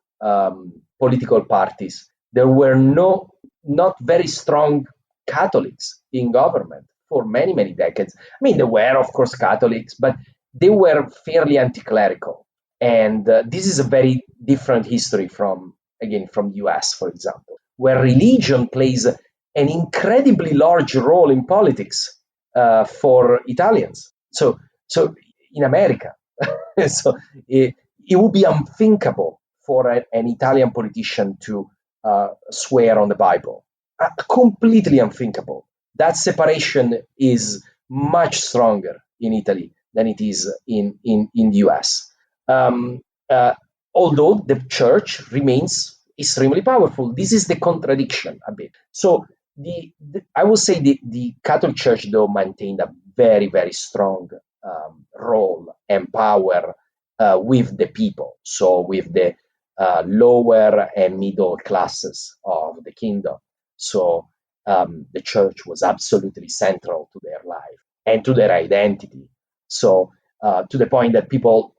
political parties. There were not very strong Catholics in government for many, many decades. I mean, there were, of course, Catholics, but they were fairly anti-clerical. And this is a very different history from the US, for example, where religion plays an incredibly large role in politics for Italians. So in America, so it would be unthinkable for an Italian politician to swear on the Bible. Completely unthinkable. That separation is much stronger in Italy than it is in the US. Although the church remains extremely powerful. This is the contradiction a bit. So I would say the Catholic Church, though, maintained a very, very strong role and power with the people, so with the lower and middle classes of the kingdom. So the church was absolutely central to their life and to their identity. So to the point that people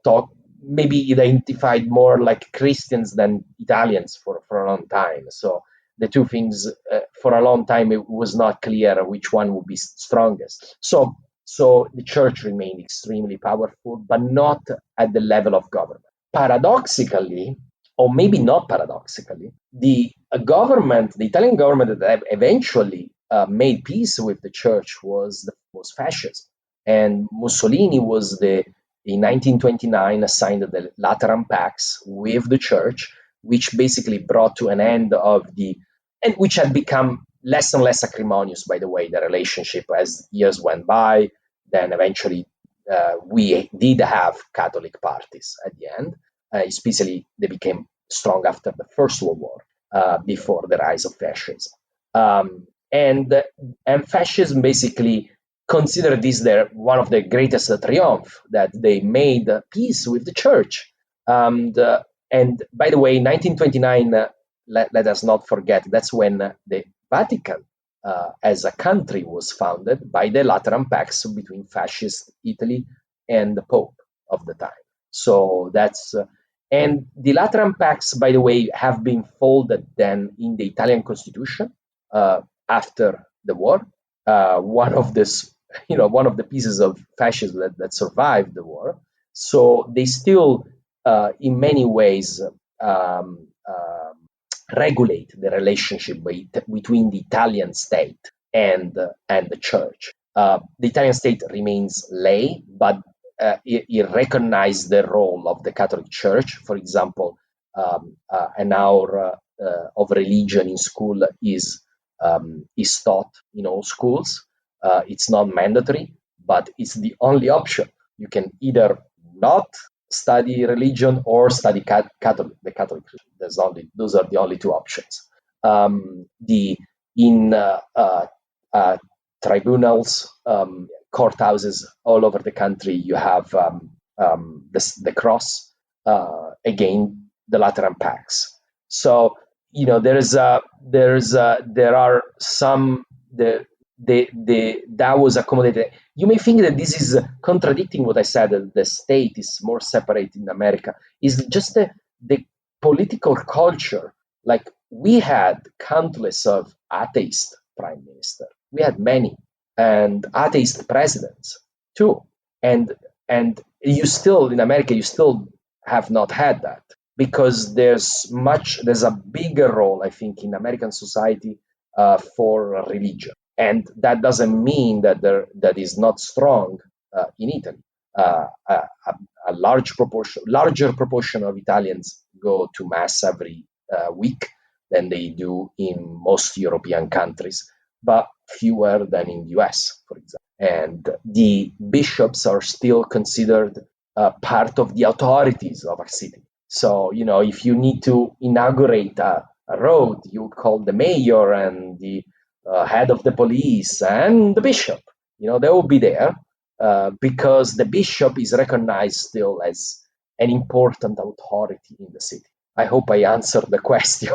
maybe identified more like Christians than Italians for a long time. So the two things, for a long time, it was not clear which one would be strongest. So the church remained extremely powerful, but not at the level of government. Paradoxically, or maybe not paradoxically, the Italian government that eventually made peace with the church was fascism. And Mussolini was in 1929 signed the Lateran Pacts with the church, which basically brought to an end and which had become less and less acrimonious, by the way, the relationship as years went by. Then eventually we did have Catholic parties at the end, especially they became strong after the First World War, before the rise of fascism. And fascism basically considered this one of the greatest triumph, that they made peace with the church. And by the way, 1929, let us not forget, that's when the Vatican as a country was founded by the Lateran Pacts between fascist Italy and the Pope of the time. So that's and the Lateran Pacts, by the way, have been folded then in the Italian Constitution after the war. One of this, one of the pieces of fascism that survived the war. So they still, in many ways, regulate the relationship between the Italian state and the church. The Italian state remains lay, but it recognizes the role of the Catholic Church. For example, an hour of religion in school is taught in all schools. It's not mandatory, but it's the only option. You can either not study religion or study Catholic, the Catholic religion. Those are the only two options. In tribunals, courthouses all over the country, you have the cross, again the Lateran Pacts. So there are some that was accommodated. You may think that this is contradicting what I said, that the state is more separate in America. Is just the political culture. Like, we had countless of atheist prime minister. We had many, and atheist presidents too. And you still, in America, you still have not had that, because there's a bigger role, I think, in American society for religion. And that doesn't mean that is not strong in Italy. A larger proportion of Italians go to mass every week than they do in most European countries, but fewer than in the US, for example. And the bishops are still considered part of the authorities of a city. So, if you need to inaugurate a road, you call the mayor and the head of the police and the bishop. They will be there because the bishop is recognized still as an important authority in the city. I hope I answered the question.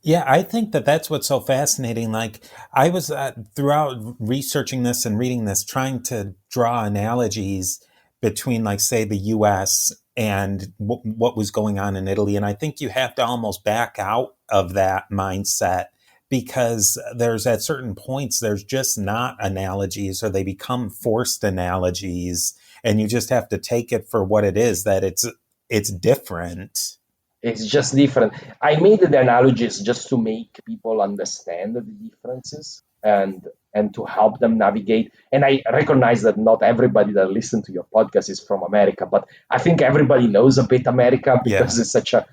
Yeah, I think that's what's so fascinating. Like, I was throughout researching this and reading this, trying to draw analogies between, like, say, the U.S. and what was going on in Italy. And I think you have to almost back out of that mindset, because there's at certain points, there's just not analogies, or they become forced analogies, and you just have to take it for what it is, that it's different. It's just different. I made the analogies just to make people understand the differences and to help them navigate. And I recognize that not everybody that listens to your podcast is from America, but I think everybody knows a bit America, because it's such a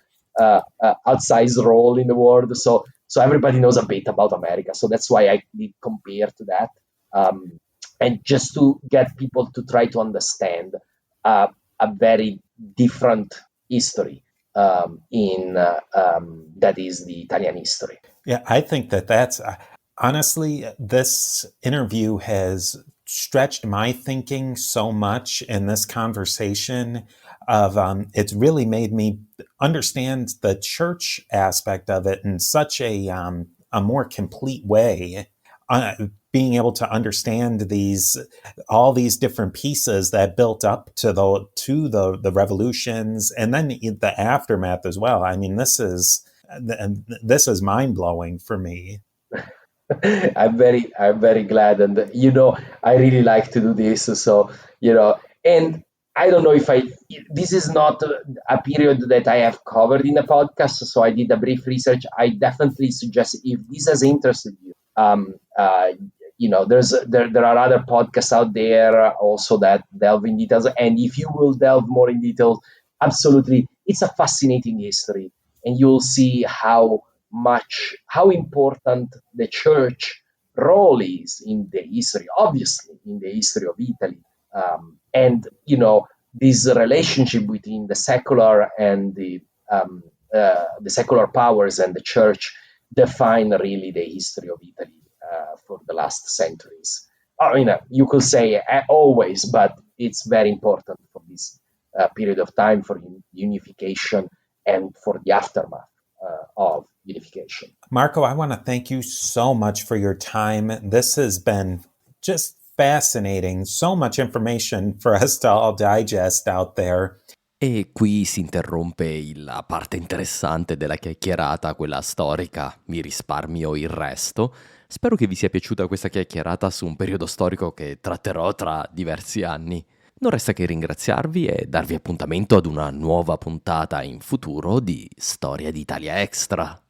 outsized role in the world. So everybody knows a bit about America. So that's why I did compare to that. And just to get people to try to understand a very different history that is the Italian history. Yeah, I think that's honestly, this interview has stretched my thinking so much in this conversation. It's really made me understand the church aspect of it in such a more complete way. Being able to understand all these different pieces that built up to the revolutions, and then the aftermath as well. I mean, this is mind blowing for me. I'm very glad, and I really like to do this. So and I don't know if this is not a period that I have covered in the podcast, so I did a brief research. I definitely suggest, if this has interested you, there are other podcasts out there also that delve in details, and if you will delve more in detail, absolutely, it's a fascinating history, and you'll see how important the church role is in the history, obviously in the history of Italy, and this relationship between the secular and the secular powers and the church define really the history of Italy for the last centuries. I mean, you could say always, but it's very important for this period of time, for unification and for the aftermath of unification. Marco, I want to thank you so much for your time. This has been just fascinating. So much information for us to all digest out there. E qui si interrompe la parte interessante della chiacchierata, quella storica, mi risparmio il resto. Spero che vi sia piaciuta questa chiacchierata su un periodo storico che tratterò tra diversi anni. Non resta che ringraziarvi e darvi appuntamento ad una nuova puntata in futuro di Storia d'Italia Extra.